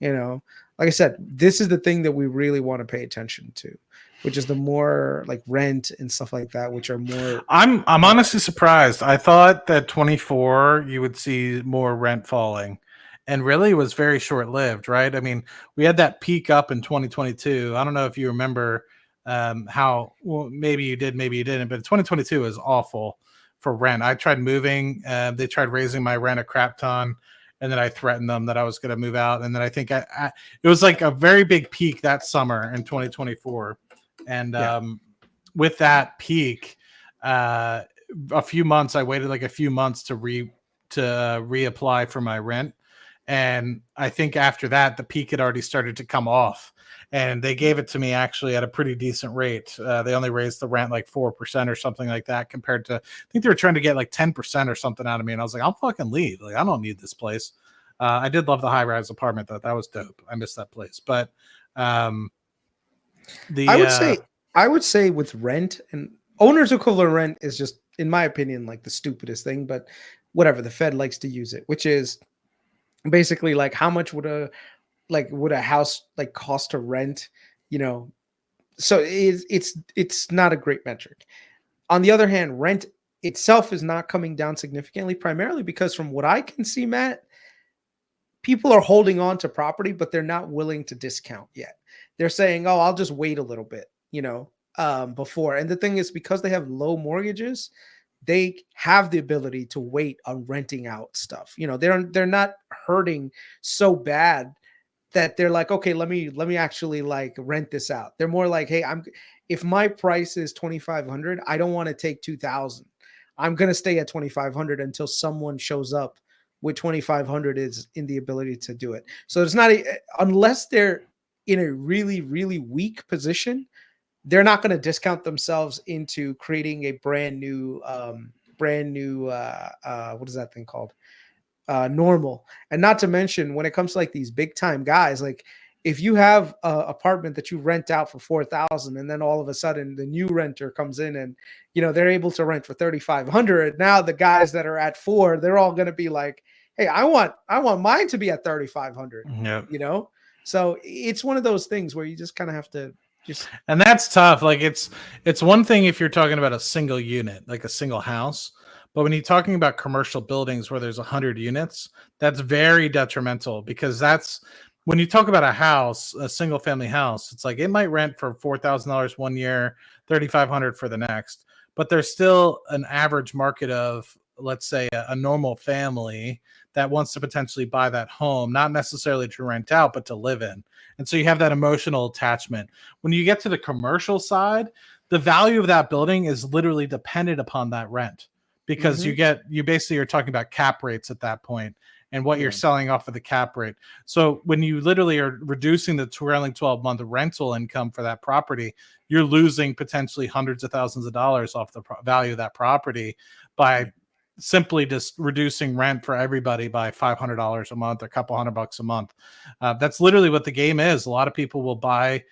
Like I said, this is the thing that we really want to pay attention to, which is the more like rent and stuff like that, which are more. I'm honestly surprised. I thought that 24 you would see more rent falling, and really it was very short lived, right? I mean, we had that peak up in 2022. I don't know if you remember how. Well, maybe you did, maybe you didn't. But 2022 is awful for rent. I tried moving. They tried raising my rent a crap ton. And then I threatened them that I was going to move out. And then I think it was like a very big peak that summer in 2024. And with that peak, a few months, I waited like a few months to reapply for my rent. And I think after that, the peak had already started to come off. And they gave it to me actually at a pretty decent rate. They only raised the rent like 4% or something like that compared to, I think they were trying to get like 10% or something out of me. And I was like, I'll fucking leave. Like, I don't need this place. I did love the high-rise apartment though. That was dope. I missed that place. But I would say with rent and owner's equivalent rent is just, in my opinion, like the stupidest thing, but whatever, the Fed likes to use it, which is basically like how much would a house like cost to rent, so it's not a great metric. On the other hand, rent itself is not coming down significantly, primarily because from what I can see, Matt, people are holding on to property, but they're not willing to discount yet. They're saying, oh, I'll just wait a little bit, before. And the thing is, because they have low mortgages, they have the ability to wait on renting out stuff. They're not hurting so bad that they're like, okay, let me actually like rent this out. They're more like, hey, if my price is $2,500, I don't want to take $2,000. I'm going to stay at $2,500 until someone shows up with $2,500 is in the ability to do it. So it's not unless they're in a really, really weak position, they're not going to discount themselves into creating a brand new what is that thing called? Normal. And not to mention when it comes to like these big time guys, like if you have an apartment that you rent out for $4,000 and then all of a sudden the new renter comes in and they're able to rent for $3,500, now the guys that are at $4,000, they're all going to be like, hey, I want mine to be at $3,500. Yeah. So it's one of those things where you just kind of have to And that's tough. Like it's one thing if you're talking about a single unit, like a single house, but when you're talking about commercial buildings where there's 100 units, that's very detrimental, because that's when you talk about a house, a single family house, it's like it might rent for $4,000 one year, $3,500 for the next, but there's still an average market of, let's say, a normal family that wants to potentially buy that home, not necessarily to rent out, but to live in. And so you have that emotional attachment. When you get to the commercial side, the value of that building is literally dependent upon that rent, because you basically are talking about cap rates at that point and what you're selling off of the cap rate. So when you literally are reducing the trailing 12-month rental income for that property, you're losing potentially hundreds of thousands of dollars off the value of that property by simply just reducing rent for everybody by $500 a month, a couple $100 a month. That's literally what the game is. A lot of people will buy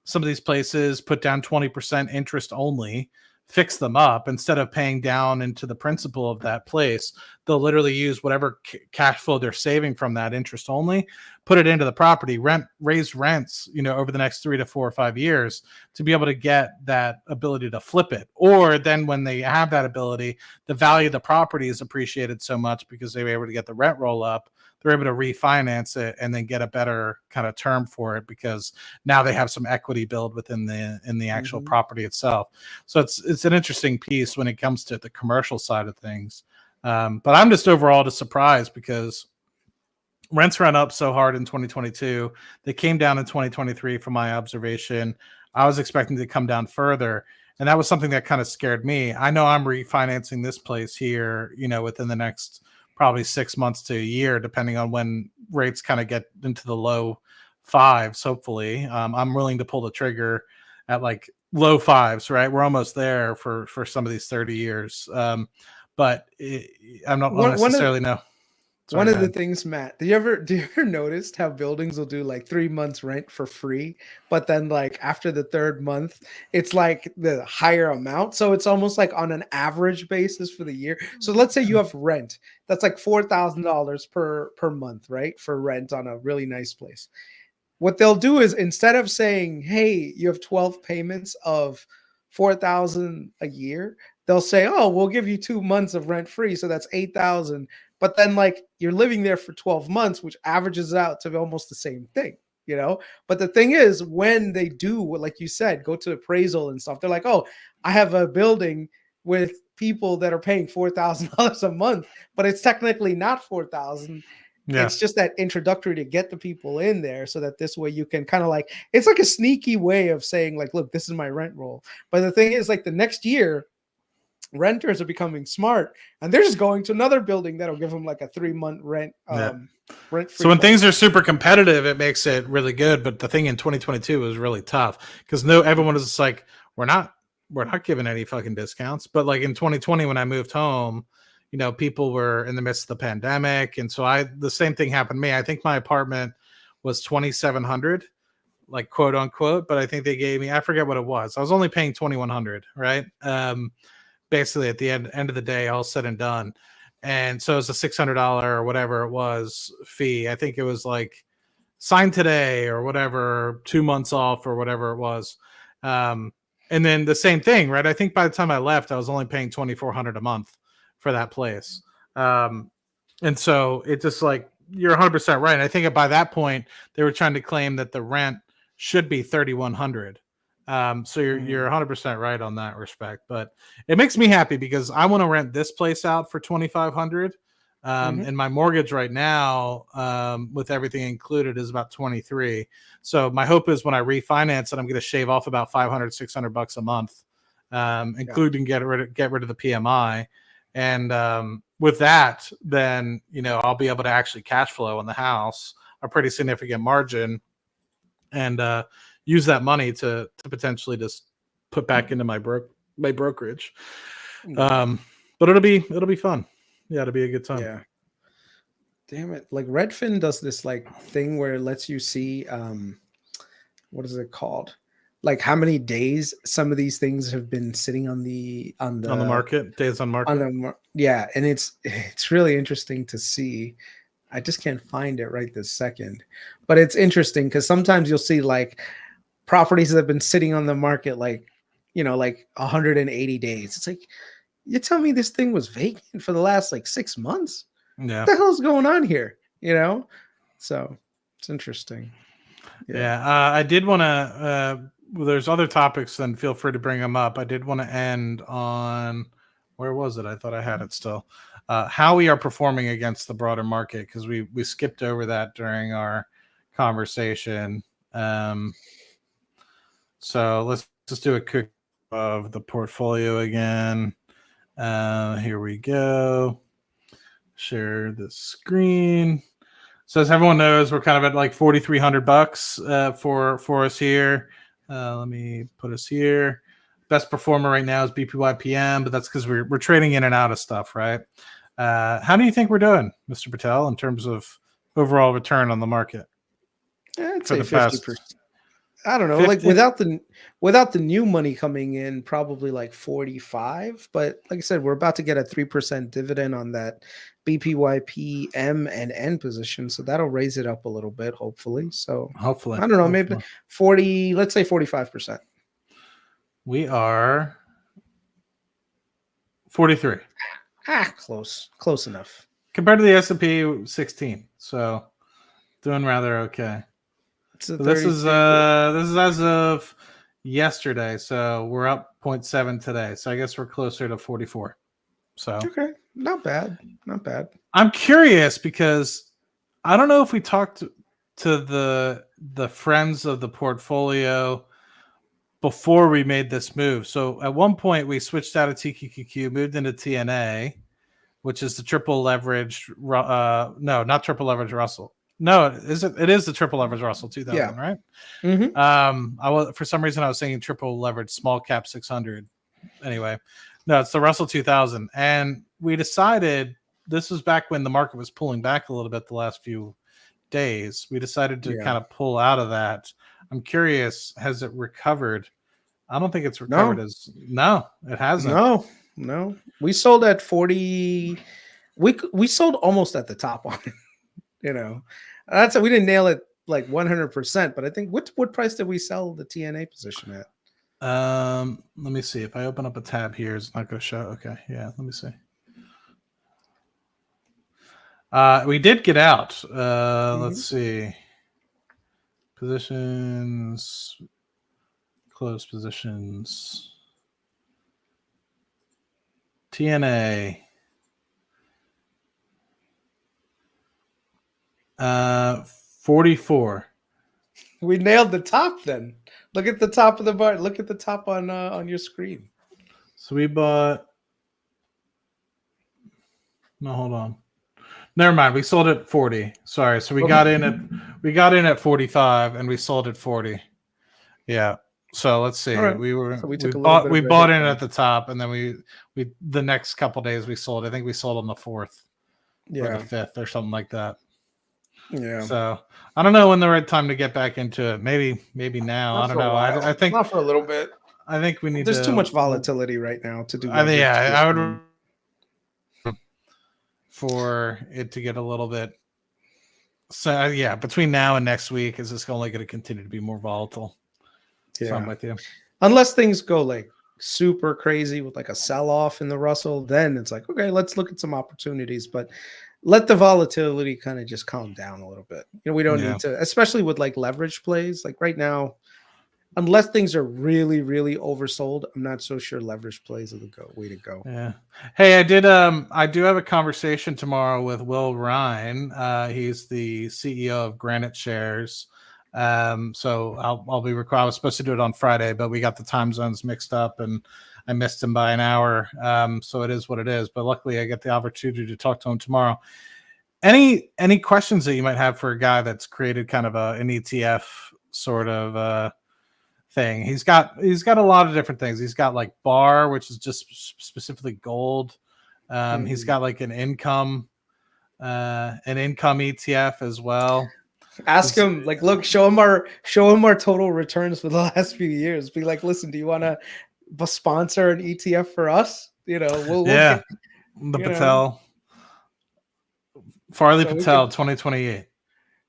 some of these places, put down 20% interest only, fix them up instead of paying down into the principal of that place. They'll literally use whatever cash flow they're saving from that interest only, put it into the property, raise rents, over the next 3 to 4 or 5 years to be able to get that ability to flip it. Or then when they have that ability, the value of the property is appreciated so much because they were able to get the rent roll up. They're able to refinance it and then get a better kind of term for it, because now they have some equity build within the actual property itself. So it's an interesting piece when it comes to the commercial side of things. But I'm just overall just surprised because rents ran up so hard in 2022. They came down in 2023 from my observation. I was expecting to come down further. And that was something that kind of scared me. I know I'm refinancing this place here, within the next probably 6 months to a year, depending on when rates kind of get into the low fives, hopefully. I'm willing to pull the trigger at like low fives, right? We're almost there for some of these 30 years. But I'm not necessarily no. Sorry, one of the things, Matt, do you ever notice how buildings will do like 3 months rent for free, but then like after the third month, it's like the higher amount. So it's almost like on an average basis for the year. So let's say you have rent. That's like $4,000 per month, right? For rent on a really nice place. What they'll do is, instead of saying, hey, you have 12 payments of $4,000 a year, they'll say, oh, we'll give you 2 months of rent free. So that's $8,000. But then like you're living there for 12 months, which averages out to almost the same thing, But the thing is, when they do, like you said, go to appraisal and stuff, they're like, oh, I have a building with people that are paying $4,000 a month, but it's technically not $4,000. Yeah. It's just that introductory to get the people in there so that this way you can kind of like, it's like a sneaky way of saying like, look, this is my rent roll. But the thing is, like, the next year, renters are becoming smart and they're just going to another building that'll give them like a 3-month rent. Rent so when things are super competitive, it makes it really good. But the thing in 2022 was really tough because everyone was just like, we're not giving any fucking discounts. But like in 2020, when I moved home, people were in the midst of the pandemic. And so the same thing happened to me. I think my apartment was $2,700, like quote unquote, but I think they gave me, I forget what it was. I was only paying $2,100, right? Basically at the end of the day, all said and done. And so it's a $600 or whatever it was fee. I think it was like sign today or whatever, 2 months off or whatever it was. And then the same thing, right? I think by the time I left, I was only paying $2,400 a month for that place. And so it's just like, you're 100% right. And I think by that point, they were trying to claim that the rent should be $3,100. So you're 100% right on that respect, but it makes me happy because I want to rent this place out for $2,500. And my mortgage right now, with everything included, is about $23,000. So my hope is when I refinance it, I'm going to shave off about $500-$600 a month, including get rid of the PMI. And with that, then I'll be able to actually cash flow on the house a pretty significant margin, and use that money to potentially just put back into my brokerage. But it'll be fun. Yeah, it'll be a good time. Yeah. Damn it. Like Redfin does this like thing where it lets you see what is it called? Like how many days some of these things have been sitting on the market, days on market. Yeah, and it's really interesting to see. I just can't find it right this second. But it's interesting because sometimes you'll see like properties that have been sitting on the market like 180 days. It's like, you tell me this thing was vacant for the last like 6 months? Yeah. What the hell's going on here? So it's interesting. Yeah. I did want to, there's other topics, then feel free to bring them up. I did want to end on, where was it? I thought I had it still. How we are performing against the broader market, because we skipped over that during our conversation. So let's just do a quick of the portfolio again. Here we go. Share the screen. So as everyone knows, we're kind of at like $4,300 for us here. Let me put us here. Best performer right now is BPYPM, but that's because we're trading in and out of stuff, right? How do you think we're doing, Mr. Patel, in terms of overall return on the market? I'd say 50%. I don't know, 50? like without the new money coming in, probably like 45. But like I said, we're about to get a 3% dividend on that BPYP M and N position, so that'll raise it up a little bit, hopefully. So hopefully, I don't know, maybe 40. Let's say 45%. We are 43. Close enough Compared to the S&P 16, so doing rather okay. So this is as of yesterday, so we're up 0.7 today. So I guess we're closer to 44. So okay, not bad. I'm curious because I don't know if we talked to the friends of the portfolio before we made this move. So at one point we switched out of TQQQ, moved into TNA, which is the triple leverage. No, not triple leverage Russell. No, it is the triple leverage Russell 2000, right? Mm-hmm. For some reason I was saying triple leverage small cap 600. Anyway, no, it's the Russell 2000, and we decided, this was back when the market was pulling back a little bit the last few days. We decided to kind of pull out of that. I'm curious, has it recovered? I don't think it's recovered. No, it hasn't. No. We sold at 40. We sold almost at the top on it. That's we didn't nail it like 100%, but I think what price did we sell the TNA position at? Let me see. If I open up a tab here, it's not going to show. Okay, yeah. Let me see. We did get out. Let's see. Positions, close positions. TNA. 44. We nailed the top then. Look at the top of the bar. Look at the top on your screen. So we bought. No, hold on. Never mind. We sold at 40. Sorry. So we got in at 45 and we sold at 40. Yeah. So let's see. Right. We bought in at the top, and then we the next couple days we sold. I think we sold on the 4th or the 5th or something like that. Yeah. So I don't know when the right time to get back into it. Maybe now. I don't know. I think not for a little bit. I think we need. There's too much volatility right now to do. I would for it to get a little bit. So yeah, between now and next week, is this only going to continue to be more volatile? Yeah, so I'm with you. Unless things go like super crazy with like a sell-off in the Russell, then it's like, okay, let's look at some opportunities, but let the volatility kind of just calm down a little bit. We don't need to, especially with like leverage plays. Like right now, unless things are really, really oversold, I'm not so sure leverage plays are the way to go. Yeah. Hey, I do have a conversation tomorrow with Will Ryan. He's the CEO of Granite Shares. So I'll be required. I was supposed to do it on Friday, but we got the time zones mixed up and I missed him by an hour. So it is what it is, but luckily I get the opportunity to talk to him tomorrow. Any questions that you might have for a guy that's created kind of an ETF sort of thing? He's got a lot of different things. He's got like BAR, which is just specifically gold. He's got like an income ETF as well. Ask him, like, look, show him our total returns for the last few years. Be like, listen, do you want to sponsor an ETF for us? We'll get, the Patel, Farley Patel, 2028.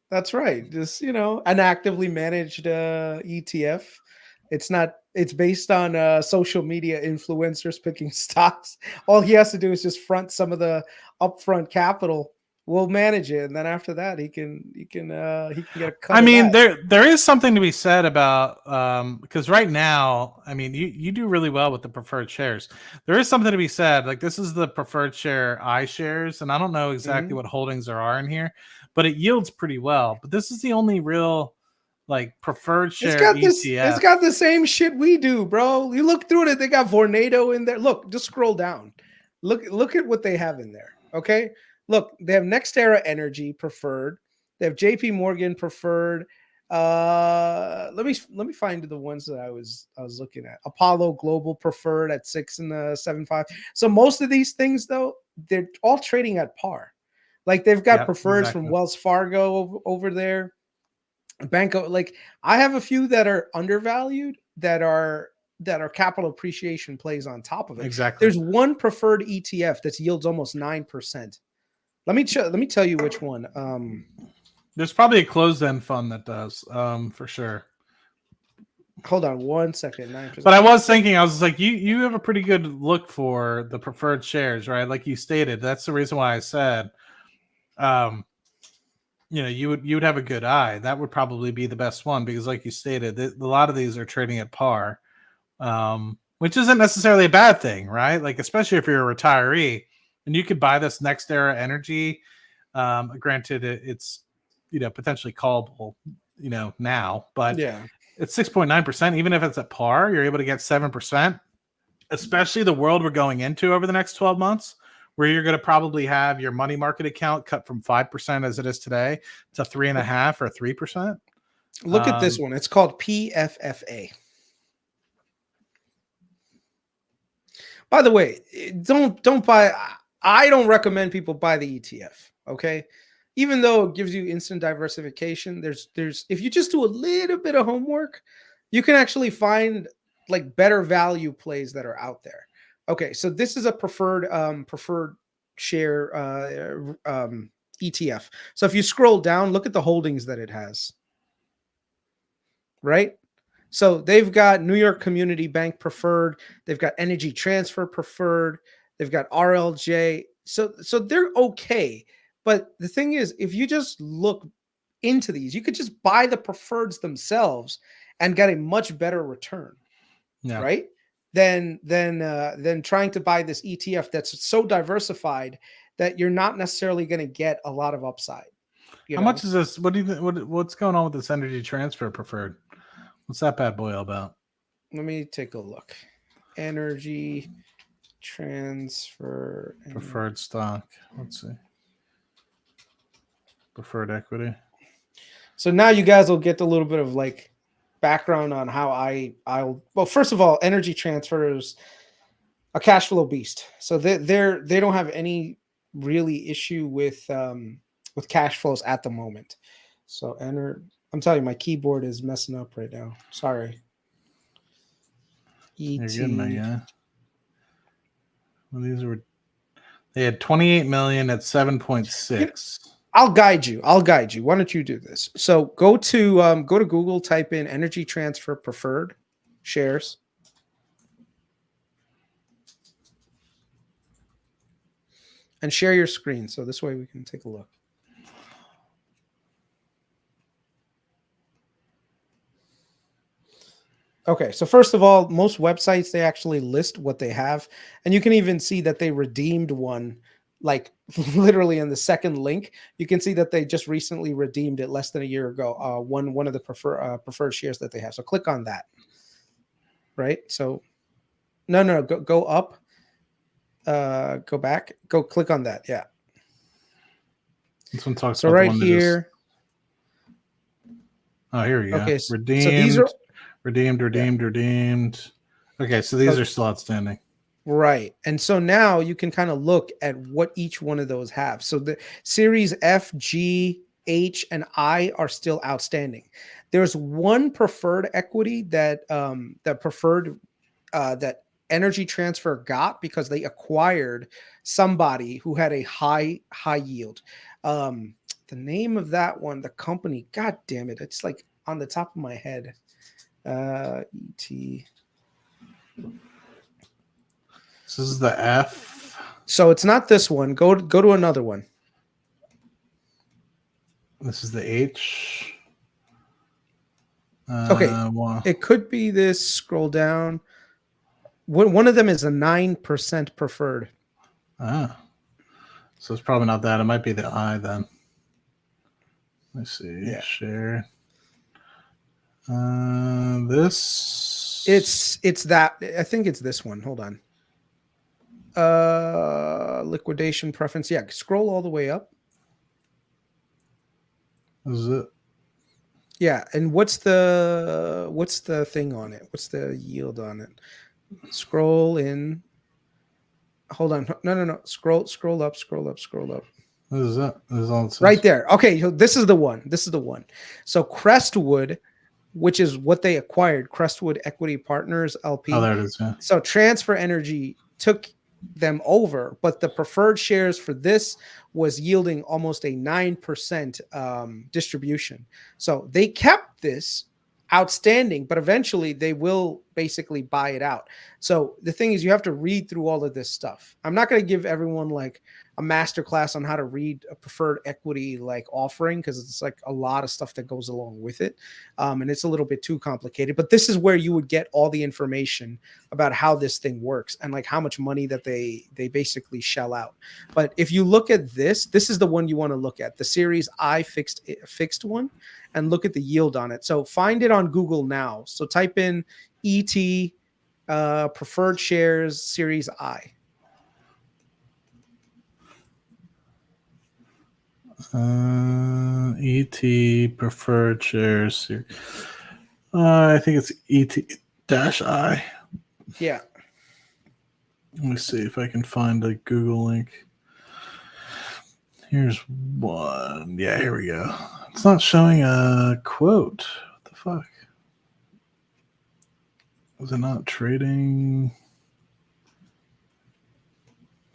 That's right. Just, an actively managed ETF. It's based on social media influencers picking stocks. All he has to do is just front some of the upfront capital. We'll manage it, and then after that, he can get a cut. I of mean, that. there is something to be said about because right now, I mean, you do really well with the preferred shares. There is something to be said. Like this is the preferred share iShares, and I don't know exactly what holdings there are in here, but it yields pretty well. But this is the only real like preferred share ETF. It's got the same shit we do, bro. You look through it, they got Vornado in there. Look, just scroll down. Look at what they have in there. Okay. Look, they have NextEra Energy preferred. They have JP Morgan preferred. Let me find the ones that I was looking at. Apollo Global preferred at 6.75. So most of these things though, they're all trading at par. Like they've got preferreds from Wells Fargo over there. Banco, like I have a few that are undervalued that are capital appreciation plays on top of it. Exactly. There's one preferred ETF that yields almost 9%. Let me tell you which one. There's probably a closed-end fund that does, for sure. Hold on 1 second. 9%. But I was thinking, I was like, you have a pretty good look for the preferred shares, right? Like you stated, that's the reason why I said, you would have a good eye. That would probably be the best one because, like you stated, a lot of these are trading at par, which isn't necessarily a bad thing, right? Like especially if you're a retiree and you could buy this NextEra Energy. Granted, it's potentially callable, now, but yeah, it's 6.9%. Even if it's at par, you're able to get 7%. Especially the world we're going into over the next 12 months. Where you're going to probably have your money market account cut from 5% as it is today to 3.5% or 3%. Look at this one. It's called PFFA. By the way, don't buy. I don't recommend people buy the ETF. Okay, even though it gives you instant diversification, there's if you just do a little bit of homework, you can actually find like better value plays that are out there. Okay, so this is a preferred share ETF. So if you scroll down, look at the holdings that it has. Right? So they've got New York Community Bank preferred, they've got Energy Transfer preferred, they've got RLJ. So they're okay. But the thing is, if you just look into these, you could just buy the preferreds themselves and get a much better return. Yeah. Right? Than trying to buy this ETF that's so diversified that you're not necessarily going to get a lot of upside. How much is this? What do you think? What's going on with this Energy Transfer preferred? What's that bad boy all about? Let me take a look. Energy Transfer preferred stock. Let's see. Preferred equity. So now you guys will get a little bit of like background on how well, first of all, Energy Transfer is a cash flow beast. So they don't have any really issue with cash flows at the moment. So I'm telling you, my keyboard is messing up right now. Sorry. You're good, my guy. Well, they had 28 million at 7.6. I'll guide you. Why don't you do this? So go to Google, type in Energy Transfer preferred shares. And share your screen so this way we can take a look. Okay, so first of all, most websites, they actually list what they have. And you can even see that they redeemed one, like literally in the second link. You can see that they just recently redeemed it less than a year ago, one of the preferred shares that they have. So click on that. Right? So no, go up. Go back. Go click on that. Yeah. This one talks so about right here. Oh, here we go. Okay, redeemed. So these are redeemed. Okay, so these are still outstanding. Right. And so now you can kind of look at what each one of those have. So the series F, G, H, and I are still outstanding. There's one preferred equity that that Energy Transfer got because they acquired somebody who had a high yield. the name of that one, the company. God damn it! It's like on the top of my head. ET. This is the F. So it's not this one. Go to another one. This is the H. Okay. Well, It could be this. Scroll down. One of them is a 9% preferred. so it's probably not that. It might be the I then. Let's see. Yeah. Share. This. It's that. I think it's this one. Hold on. Liquidation preference. Yeah. Scroll all the way up. This is it. Yeah. And what's the thing on it? What's the yield on it? Scroll in. Hold on. No. Scroll up. This is it. This is all it says. Right there. Okay, so this is the one. So Crestwood, which is what they acquired, Crestwood Equity Partners LP. Oh, there it is. Yeah. So Transfer Energy took them over, but the preferred shares for this was yielding almost a 9% distribution. So they kept this outstanding, but eventually they will basically buy it out. So the thing is, you have to read through all of this stuff. I'm not going to give everyone like a master class on how to read a preferred equity like offering, because it's like a lot of stuff that goes along with it, and it's a little bit too complicated. But this is where you would get all the information about how this thing works and like how much money that they basically shell out. But if you look at this is the one you want to look at, the Series I fixed one, and look at the yield on it. So find it on Google now. So type in ET preferred shares Series I. ET preferred shares. I think it's ET-I. Yeah. Let me see if I can find a Google link. Here's one. Yeah, here we go. It's not showing a quote. What the fuck? Was it not trading?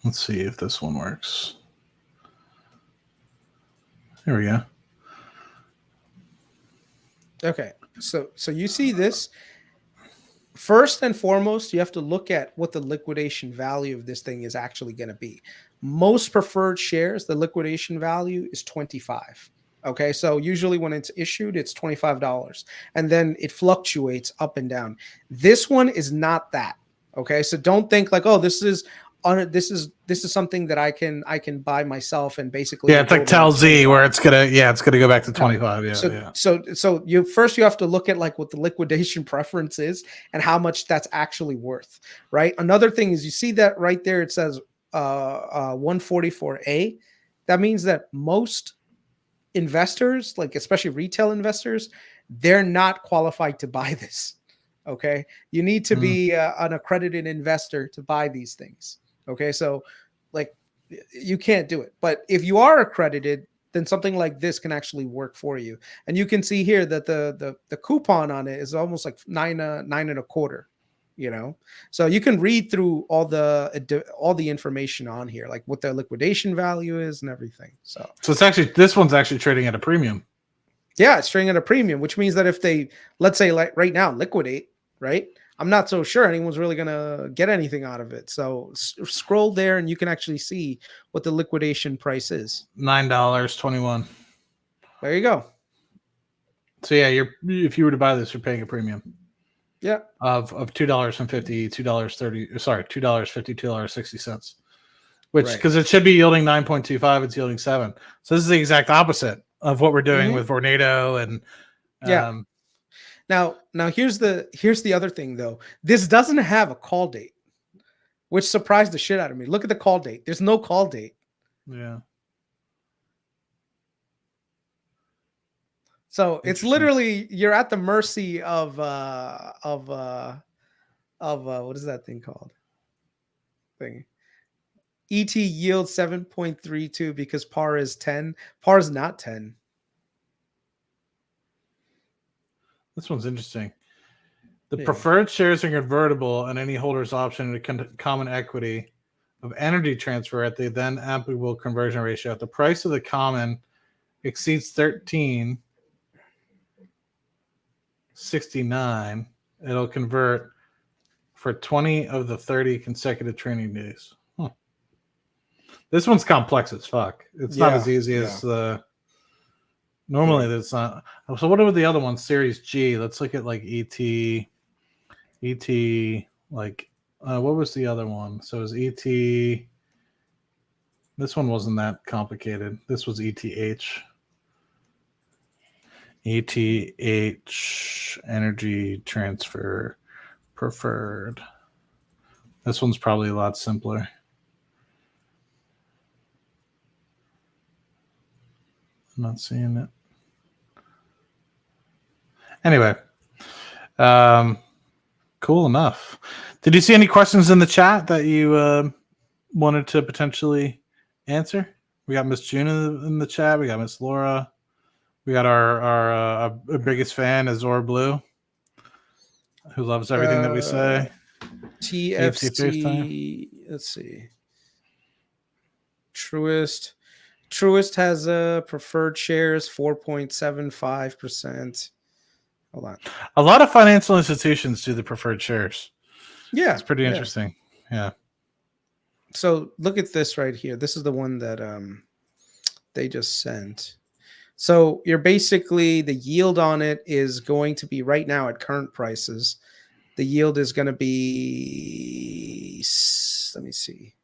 Let's see if this one works. There we go. Okay. So you see this. First and foremost, you have to look at what the liquidation value of this thing is actually going to be. Most preferred shares, the liquidation value is 25. Okay, so usually when it's issued, it's $25, and then it fluctuates up and down. This one is not that. Okay, so don't think like, oh, this is something that I can buy myself and basically. Yeah, it's like Tell Z where it's gonna go back to 25. Yeah, So you have to look at like what the liquidation preference is and how much that's actually worth, right? Another thing is you see that right there, it says 144A. That means that most investors, like especially retail investors, they're not qualified to buy this. Okay, you need to be an accredited investor to buy these things. Okay, so like you can't do it. But if you are accredited, then something like this can actually work for you. And you can see here that the coupon on it is almost like 9.25. You know, so you can read through all the information on here, like what their liquidation value is and everything. So this one's actually trading at a premium. Yeah, it's trading at a premium, which means that if they, let's say like right now, liquidate, right? I'm not so sure anyone's really going to get anything out of it. So scroll there and you can actually see what the liquidation price is. $9.21. There you go. So yeah, if you were to buy this, you're paying a premium. Yeah. Of $2.50, $2.30, sorry, $2.50, $2.60. Which, because it should be yielding 9.25, it's yielding 7. So this is the exact opposite of what we're doing with Vornado and Now here's the other thing though. This doesn't have a call date, which surprised the shit out of me. Look at the call date. There's no call date. Yeah. So it's literally you're at the mercy of what is that thing called? ET yield 7.32 because par is 10. Par is not 10. This one's interesting. The preferred shares are convertible and any holder's option to common equity of energy transfer at the then applicable conversion ratio. If the price of the common exceeds 1369, it'll convert for 20 of the 30 consecutive trading days. Huh. This one's complex as fuck. It's not as easy as normally. That's not. So what are the other ones? Series G. Let's look at like ET. Like what was the other one? So it was ET. This one wasn't that complicated. This was ETH. ETH energy transfer preferred. This one's probably a lot simpler. I'm not seeing it. Anyway, cool enough. Did you see any questions in the chat that you wanted to potentially answer? We got Miss June in the chat. We got Miss Laura. We got our biggest fan, Azor Blue, who loves everything that we say. TFC. Let's see. Truist has preferred shares 4.75%. Hold on. A lot of financial institutions do the preferred shares. Yeah, it's pretty interesting. Yeah. So look at this right here. This is the one that they just sent. So you're basically, the yield on it is going to be right now at current prices. The yield is going to be, let me see,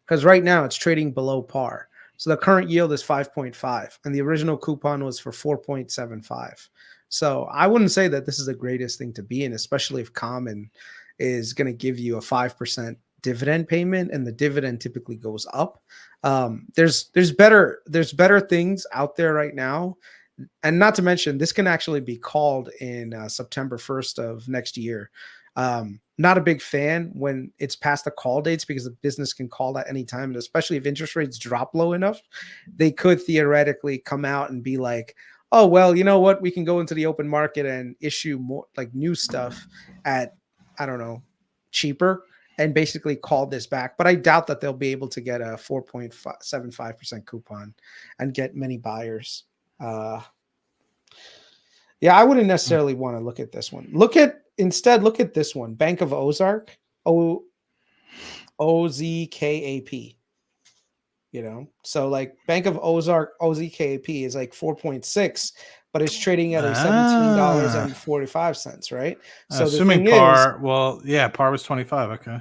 because right now it's trading below par. So the current yield is 5.5 and the original coupon was for 4.75. So I wouldn't say that this is the greatest thing to be in, especially if Common is going to give you a 5% dividend payment and the dividend typically goes up. There's better things out there right now. And not to mention, this can actually be called in September 1st of next year. Not a big fan when it's past the call dates because the business can call at any time. And especially if interest rates drop low enough, they could theoretically come out and be like, oh, well, you know what? We can go into the open market and issue more like new stuff at, I don't know, cheaper and basically call this back. But I doubt that they'll be able to get a 4.75% coupon and get many buyers. Yeah, I wouldn't necessarily want to look at this one. Instead, look at this one. Bank of Ozark, OZKAP. You know, so like Bank of Ozark, OZKAP is like 4.6, but it's trading at a $17.45, right? So assuming par, par was 25. Okay.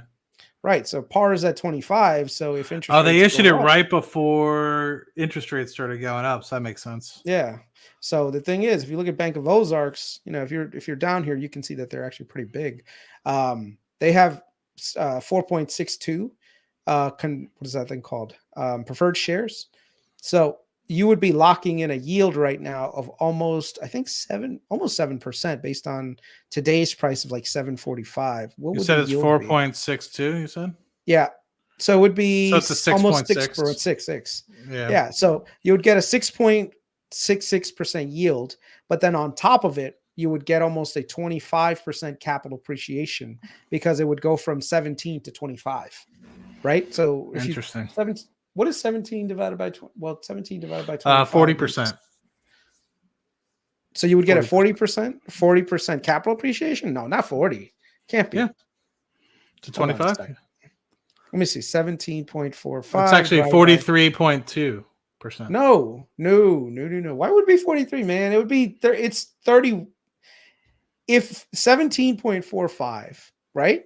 Right. So par is at 25. So if interest they issued it right before interest rates started going up. So that makes sense. Yeah. So the thing is, if you look at Bank of Ozarks, you know, if you're down here, you can see that they're actually pretty big. They have 4.62. What is that thing called? Preferred shares. So you would be locking in a yield right now of almost 7% based on today's price of like 745. What you would said the it's 4.62? You said, yeah. So it would be it's a 6. Almost 6.6. Yeah. So you would get a 6.66% yield, but then on top of it, you would get almost a 25% capital appreciation because it would go from 17 to 25. Right. So if interesting. What is 17 divided by 20? Well, 17 divided by 25. 40%. So you would get 40% capital appreciation? No, not 40. Can't be. Yeah. To 25. Let me see. 17.45. It's actually 43.2%. No. Why would it be 43, man? It would be it's 30. If 17.45, right?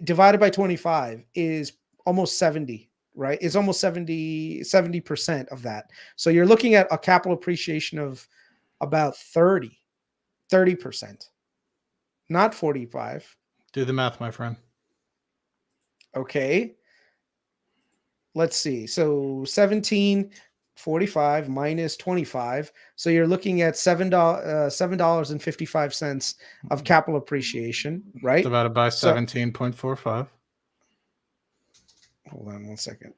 Divided by 25 is almost 70, right? It's almost 70% of that. So you're looking at a capital appreciation of about 30%, not 45. Do the math, my friend. Okay. Let's see. So 17.45 minus 25. So you're looking at $7.55 of capital appreciation, right? Divided by 17.45. Hold on 1 second.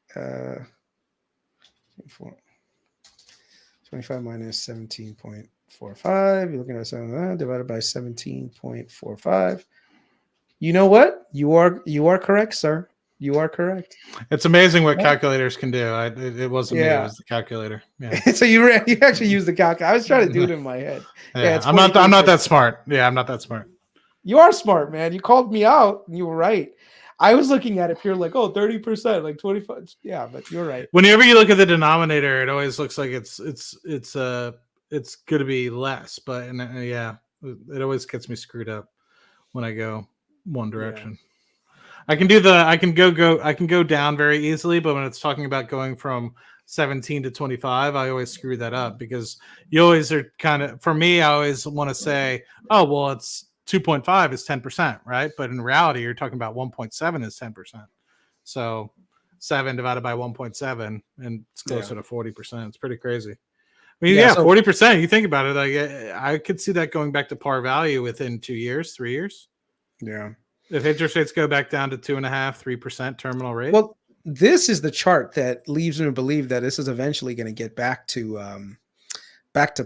25 minus 17.45. You're looking at 7 divided by 17.45. You know what? You are correct, sir. You are correct. It's amazing what Yeah. calculators can do. It wasn't me. It Yeah. was the calculator. Yeah. So you actually use the calculator. I was trying to do it in my head. Yeah. It's I'm not that 43%. smart. Yeah. I'm not that smart. You are smart, man. You called me out and you were right. I was looking at it pure like, oh, 30%, like 25. Yeah, but you're right. Whenever you look at the denominator, it always looks like it's going to be less, but yeah, it always gets me screwed up when I go one direction. Yeah. I can go down very easily, but when it's talking about going from 17 to 25, I always screw that up because you always are kind of, for me, I always want to say, oh, well, it's 2.5 is 10%, right? But in reality, you're talking about 1.7 is 10%. So 7 divided by 1.7, and it's closer to 40%. It's pretty crazy. I mean, yeah, 40%. You think about it, like I could see that going back to par value within 2 years, 3 years. Yeah. If interest rates go back down to 2.5%, 3% terminal rate. Well, this is the chart that leaves me to believe that this is eventually going to get back to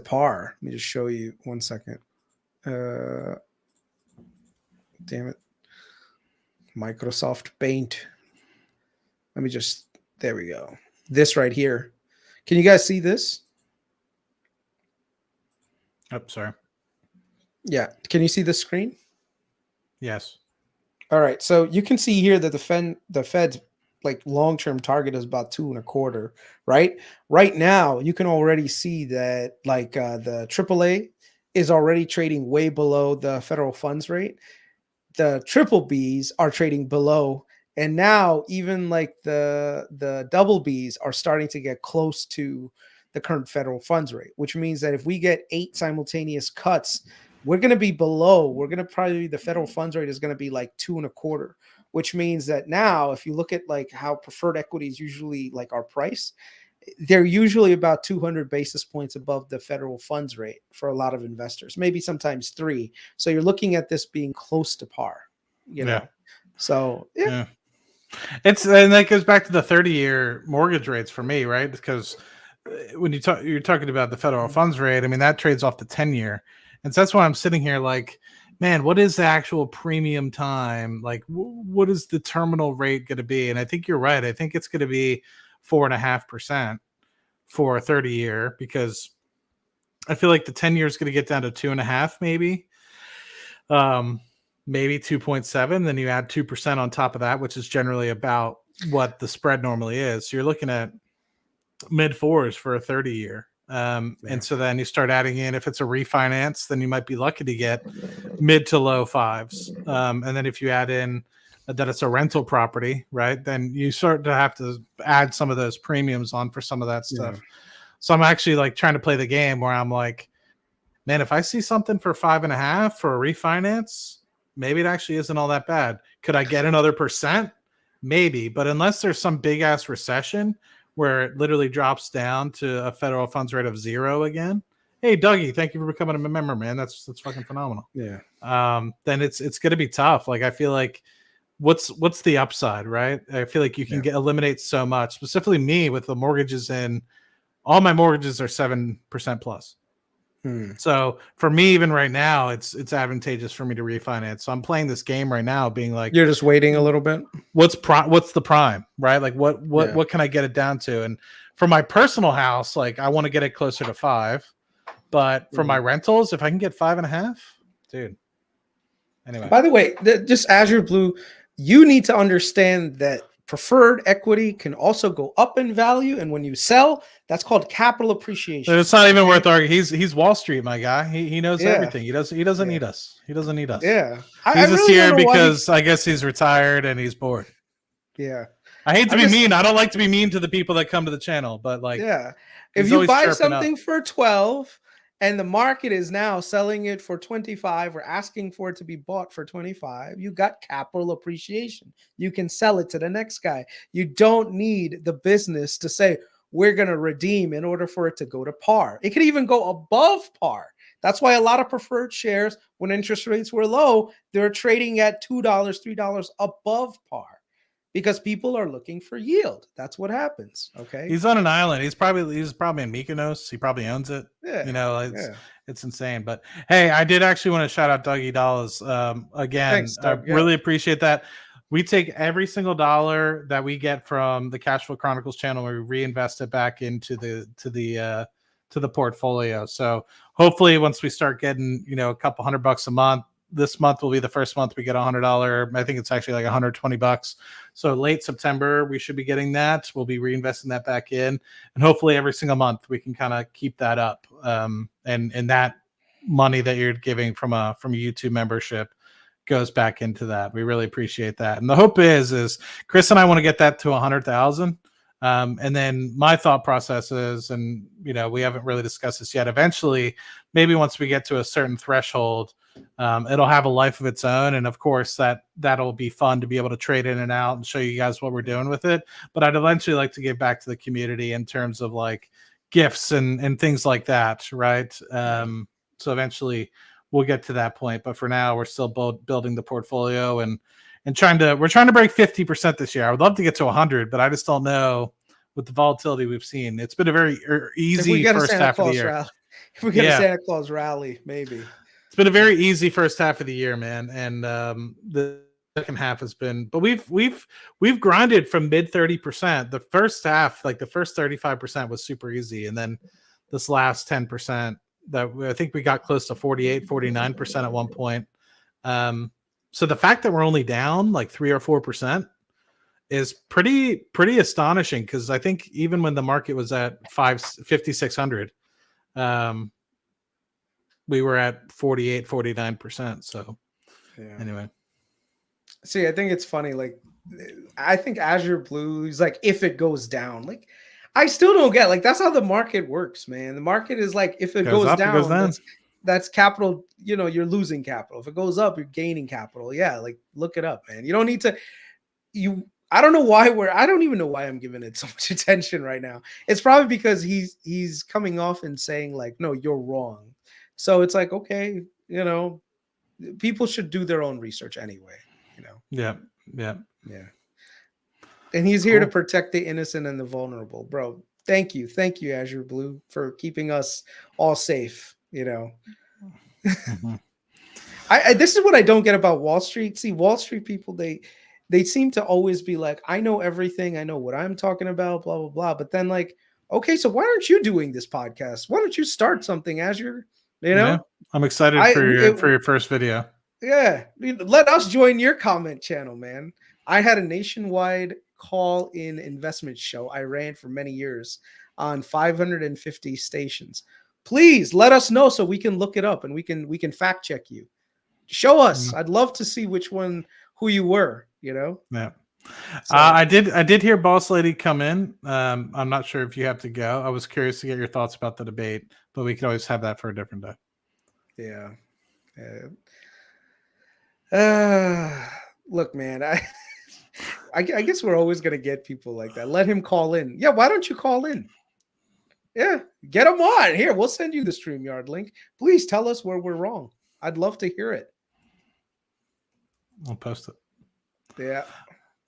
par. Let me just show you 1 second. Damn it. Microsoft Paint. Let me just, there we go. This right here. Can you guys see this? Oh, sorry. Yeah. Can you see the screen? Yes. All right. So you can see here that the Fed's like long-term target is about 2.25, right? Right now, you can already see that like the AAA is already trading way below the federal funds rate. The triple Bs are trading below, and now even like the double Bs are starting to get close to the current federal funds rate, which means that if we get 8 simultaneous cuts, we're going to be below. We're going to probably, the federal funds rate is going to be like 2.25, which means that now if you look at like how preferred equities usually like are priced, they're usually about 200 basis points above the federal funds rate for a lot of investors, maybe sometimes 3. So you're looking at this being close to par, you know? So yeah. And that goes back to the 30-year mortgage rates for me, right? Because when you're talking about the federal funds rate, I mean, that trades off the 10-year. And so that's why I'm sitting here like, man, what is the actual premium time? Like, what is the terminal rate going to be? And I think you're right. I think it's going to be 4.5% for a 30-year, because I feel like the 10-year is going to get down to 2.5, maybe 2.7. Then you add 2% on top of that, which is generally about what the spread normally is. So you're looking at mid 4s for a 30-year. And so then you start adding in, if it's a refinance, then you might be lucky to get mid to low 5s. And then if you add in that it's a rental property, right, then you start to have to add some of those premiums on for some of that stuff. So I'm actually like trying to play the game where I'm like, man, if I see something for 5.5 for a refinance, maybe it actually isn't all that bad. Could I get another %? Maybe, but unless there's some big ass recession where it literally drops down to a federal funds rate of 0 again. Hey, Dougie, thank you for becoming a member, man. That's fucking phenomenal. Yeah. Then it's going to be tough. Like, I feel like what's the upside, right? I feel like you can eliminate so much, specifically me with the mortgages in. All my mortgages are 7% plus. So for me, even right now, it's advantageous for me to refinance. So I'm playing this game right now, being like, you're just waiting a little bit. What's the prime, right? Like what can I get it down to? And for my personal house, like I want to get it closer to 5, but for my rentals, if I can get 5.5, dude. Anyway, by the way, just Azure Blue, you need to understand that preferred equity can also go up in value, and when you sell, that's called capital appreciation. It's not even worth arguing. He's Wall Street, my guy. He knows everything. He doesn't need us. He doesn't need us. Yeah, he's just here because I guess he's retired and he's bored. Yeah, I hate to be mean. I don't like to be mean to the people that come to the channel, but like, if you buy something for 12 and the market is now selling it for 25, or asking for it to be bought for 25, you got capital appreciation. You can sell it to the next guy. You don't need the business to say, we're going to redeem in order for it to go to par. It could even go above par. That's why a lot of preferred shares, when interest rates were low, they're trading at $2, $3 above par, because people are looking for yield. That's what happens. Okay. He's on an island. He's probably in Mykonos. He probably owns it. Yeah. You know, it's insane. But hey, I did actually want to shout out Dougie Dollars. Again, thanks, Doug. I really appreciate that. we take every single dollar that we get from the Cashflow Chronicles channel, and we reinvest it back into the portfolio. So hopefully once we start getting, a couple $100 a month, this month will be the first month we get $100. I think it's actually like $120. So late September, we should be getting that. We'll be reinvesting that back in, and hopefully every single month we can kind of keep that up. And that money that you're giving from a YouTube membership goes back into that. We really appreciate that. And the hope is Kris and I want to get that to 100,000. And then my thought process is, and we haven't really discussed this yet, eventually, maybe once we get to a certain threshold, it'll have a life of its own. And of course that'll be fun to be able to trade in and out and show you guys what we're doing with it. But I'd eventually like to give back to the community in terms of like gifts and things like that. Right. So eventually we'll get to that point. But for now, we're still building the portfolio and we're trying to break 50% this year. I would love to get to 100, but I just don't know with the volatility we've seen. It's been a very easy first half of the year. If we get a Santa Claus rally, maybe. It's been a very easy first half of the year, man. And the second half has been, but we've grinded from mid 30%. The first half, like the first 35% was super easy. And then this last 10% that I think we got close to 48, 49% at one point. So the fact that we're only down like 3 or 4% is pretty astonishing, because I think even when the market was at 5,600, we were at 48, 49%. So anyway. See, I think it's funny. Like, I think Azure Blue is like, if it goes down, like, I still don't get, like, that's how the market works, man. The market is like, if it goes down, that's capital, you're losing capital. If it goes up, you're gaining capital. Yeah, like, look it up, man. You don't need to, I don't even know why I'm giving it so much attention right now. It's probably because he's coming off and saying like, no, you're wrong. So it's like, okay, people should do their own research anyway, Yeah. And he's here to protect the innocent and the vulnerable, bro. Thank you, Azure Blue, for keeping us all safe. Mm-hmm. This is what I don't get about Wall Street. See, Wall Street people, they seem to always be like, I know everything, I know what I'm talking about, blah blah blah. But then like, okay, so why aren't you doing this podcast? Why don't you start something, Azure? Yeah, I'm excited for your first video. Yeah, let us join your comment channel, man. I had a nationwide call-in investment show I ran for many years on 550 stations. Please let us know so we can look it up and we can fact check you. Show us. Mm-hmm. I'd love to see who you were. Yeah. So, I did hear Boss Lady come in. I'm not sure if you have to go. I was curious to get your thoughts about the debate, but we could always have that for a different day. Yeah. Look, man, I guess we're always gonna get people like that. Let him call in. Yeah, why don't you call in? Yeah, get him on. Here, we'll send you the StreamYard link. Please tell us where we're wrong. I'd love to hear it. I'll post it. Yeah.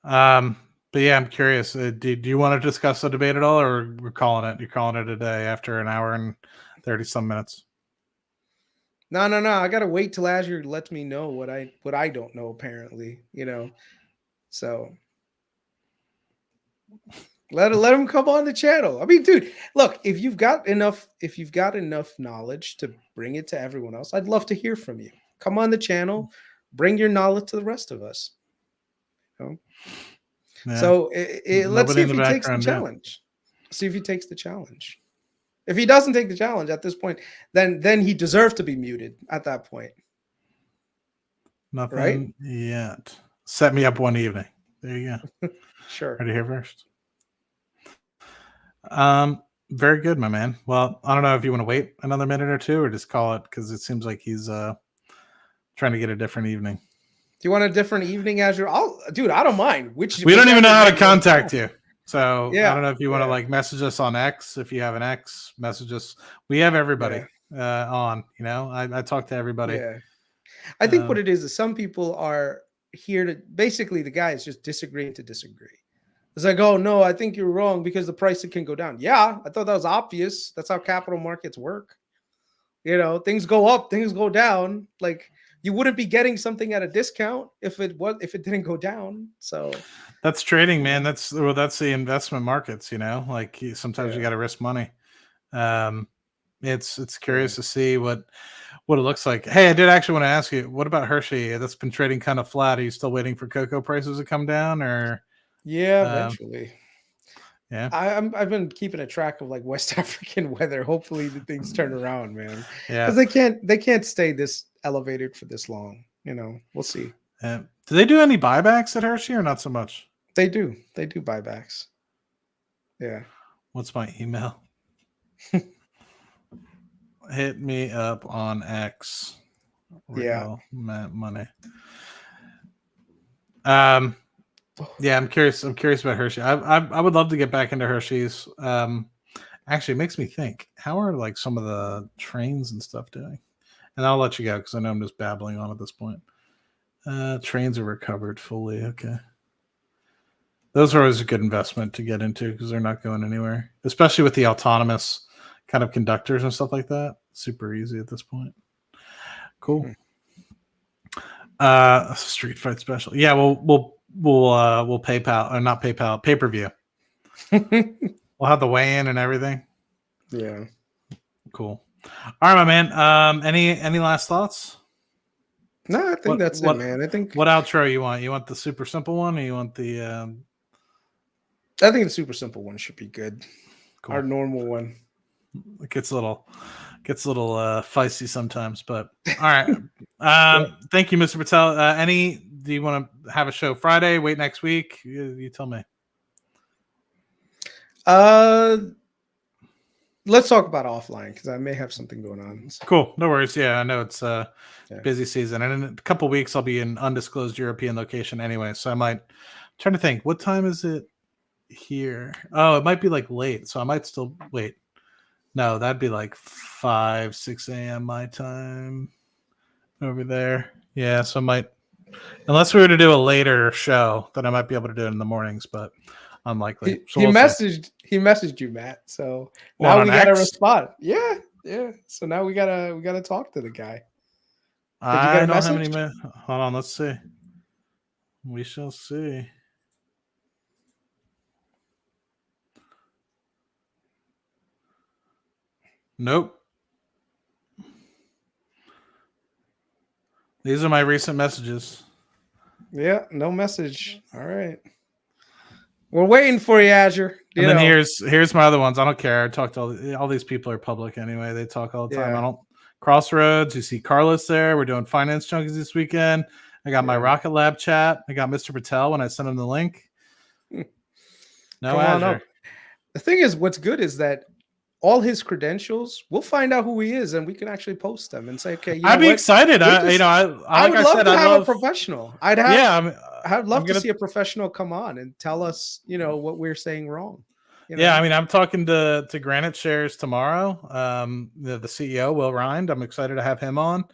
But yeah, I'm curious. Do you want to discuss the debate at all, or we're calling it? You're calling it a day after an hour and 30 some minutes. No. I gotta wait till Azure lets me know what I don't know. Apparently, So let him come on the channel. I mean, dude, look, if you've got enough knowledge to bring it to everyone else, I'd love to hear from you. Come on the channel, bring your knowledge to the rest of us. Yeah. So let's see if he takes the challenge. See if he takes the challenge. If he doesn't take the challenge at this point, then he deserves to be muted at that point. Nothing right? Yet. Set me up one evening. There you go. Sure. Ready here first. Very good, my man. Well, I don't know if you want to wait another minute or two or just call it, because it seems like he's trying to get a different evening. Do you want a different evening, Azure? Dude, I don't mind. We don't even know how to contact you. So yeah, I don't know if you want to like message us on X. If you have an X, message us. We have everybody on. I talk to everybody. Yeah. I think what it is some people are here to basically the guy is just disagreeing to disagree. It's like, oh no, I think you're wrong because the price can go down. Yeah, I thought that was obvious. That's how capital markets work. Things go up, things go down. Like you wouldn't be getting something at a discount if it didn't go down. So that's trading, man. That's the investment markets, like sometimes you got to risk money. It's curious to see what it looks like. Hey, I did actually want to ask you, what about Hershey? That's been trading kind of flat. Are you still waiting for cocoa prices to come down, or? Yeah, eventually. Yeah, I've been keeping a track of like West African weather. Hopefully the things turn around, man. Yeah, because they can't stay this elevated for this long. We'll see. Do they do any buybacks at Hershey or not so much? They do buybacks. Yeah. What's my email? Hit me up on X. Real money. Yeah, I'm curious. I'm curious about Hershey. I would love to get back into Hershey's. Actually, it makes me think. How are like some of the trains and stuff doing? And I'll let you go because I know I'm just babbling on at this point. Trains are recovered fully. Okay, those are always a good investment to get into because they're not going anywhere, especially with the autonomous kind of conductors and stuff like that. Super easy at this point. Cool. Street fight special. Yeah, we'll PayPal or not PayPal, pay-per-view. We'll have the weigh-in and everything. Yeah. Cool. All right, my man. Any last thoughts? No, I think that's it, man. I think what outro you want? You want the super simple one, or you want the I think the super simple one should be good. Cool. Our normal one. It gets a little feisty sometimes, but all right. Thank you, Mr. Patel. Do you want to have a show Friday? Wait next week? You tell me. Let's talk about offline because I may have something going on. So. Cool. No worries. Yeah, I know it's busy season, and in a couple weeks I'll be in undisclosed European location anyway. So I might trying to think. What time is it here? Oh, it might be like late, so I might still wait. No, that'd be like 5-6 a.m. my time over there. Yeah, so I might, unless we were to do a later show, then I might be able to do it in the mornings, but unlikely. So he messaged you, Matt. So now we gotta respond. Yeah. So now we gotta talk to the guy. I don't have any. Hold on, let's see. We shall see. Nope. These are my recent messages. Yeah, no message. All right. We're waiting for you, Azure. And then here's my other ones. I don't care. I talk to all these people are public anyway. They talk all the time. I don't. Crossroads. You see Carlos there. We're doing finance junkies this weekend. I got my Rocket Lab chat. I got Mr. Patel when I sent him the link. No Azure. The thing is, what's good is that all his credentials, we'll find out who he is, and we can actually post them and say, "Okay, I'd be excited." I would love to have a professional. I'd love to see a professional come on and tell us, what we're saying wrong. Yeah, I mean, I'm talking to Granite Shares tomorrow. The CEO, Will Rind. I'm excited to have him on.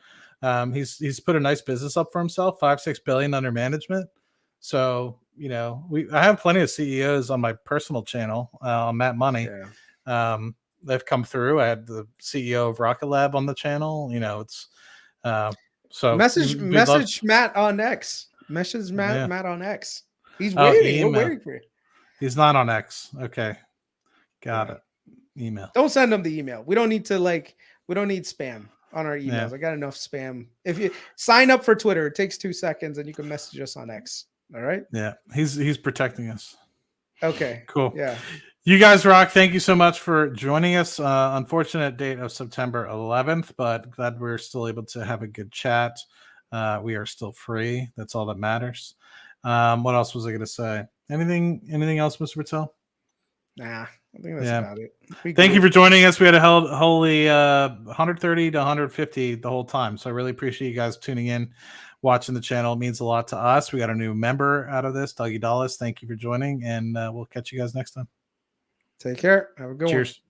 He's put a nice business up for himself, $5-6 billion under management. So I have plenty of CEOs on my personal channel, on Matt Money. Yeah. They've come through. I had the CEO of Rocket Lab on the channel. It's so message Matt on X. Message Matt on X. He's waiting. We're waiting for you. He's not on X. Okay. Got it. Email. Don't send him the email. We don't need spam on our emails. Yeah. I got enough spam. If you sign up for Twitter, it takes 2 seconds and you can message us on X. All right. Yeah. He's protecting us. Okay. Cool. Yeah. You guys rock. Thank you so much for joining us. Unfortunate date of September 11th, but glad we're still able to have a good chat. We are still free. That's all that matters. What else was I going to say? Anything else, Mr. Patel? Nah, I think that's about it. Thank you for joining us. We had a holy 130 to 150 the whole time. So I really appreciate you guys tuning in, watching the channel. It means a lot to us. We got a new member out of this, Dougie Dallas. Thank you for joining, and we'll catch you guys next time. Take care. Have a good one. Cheers.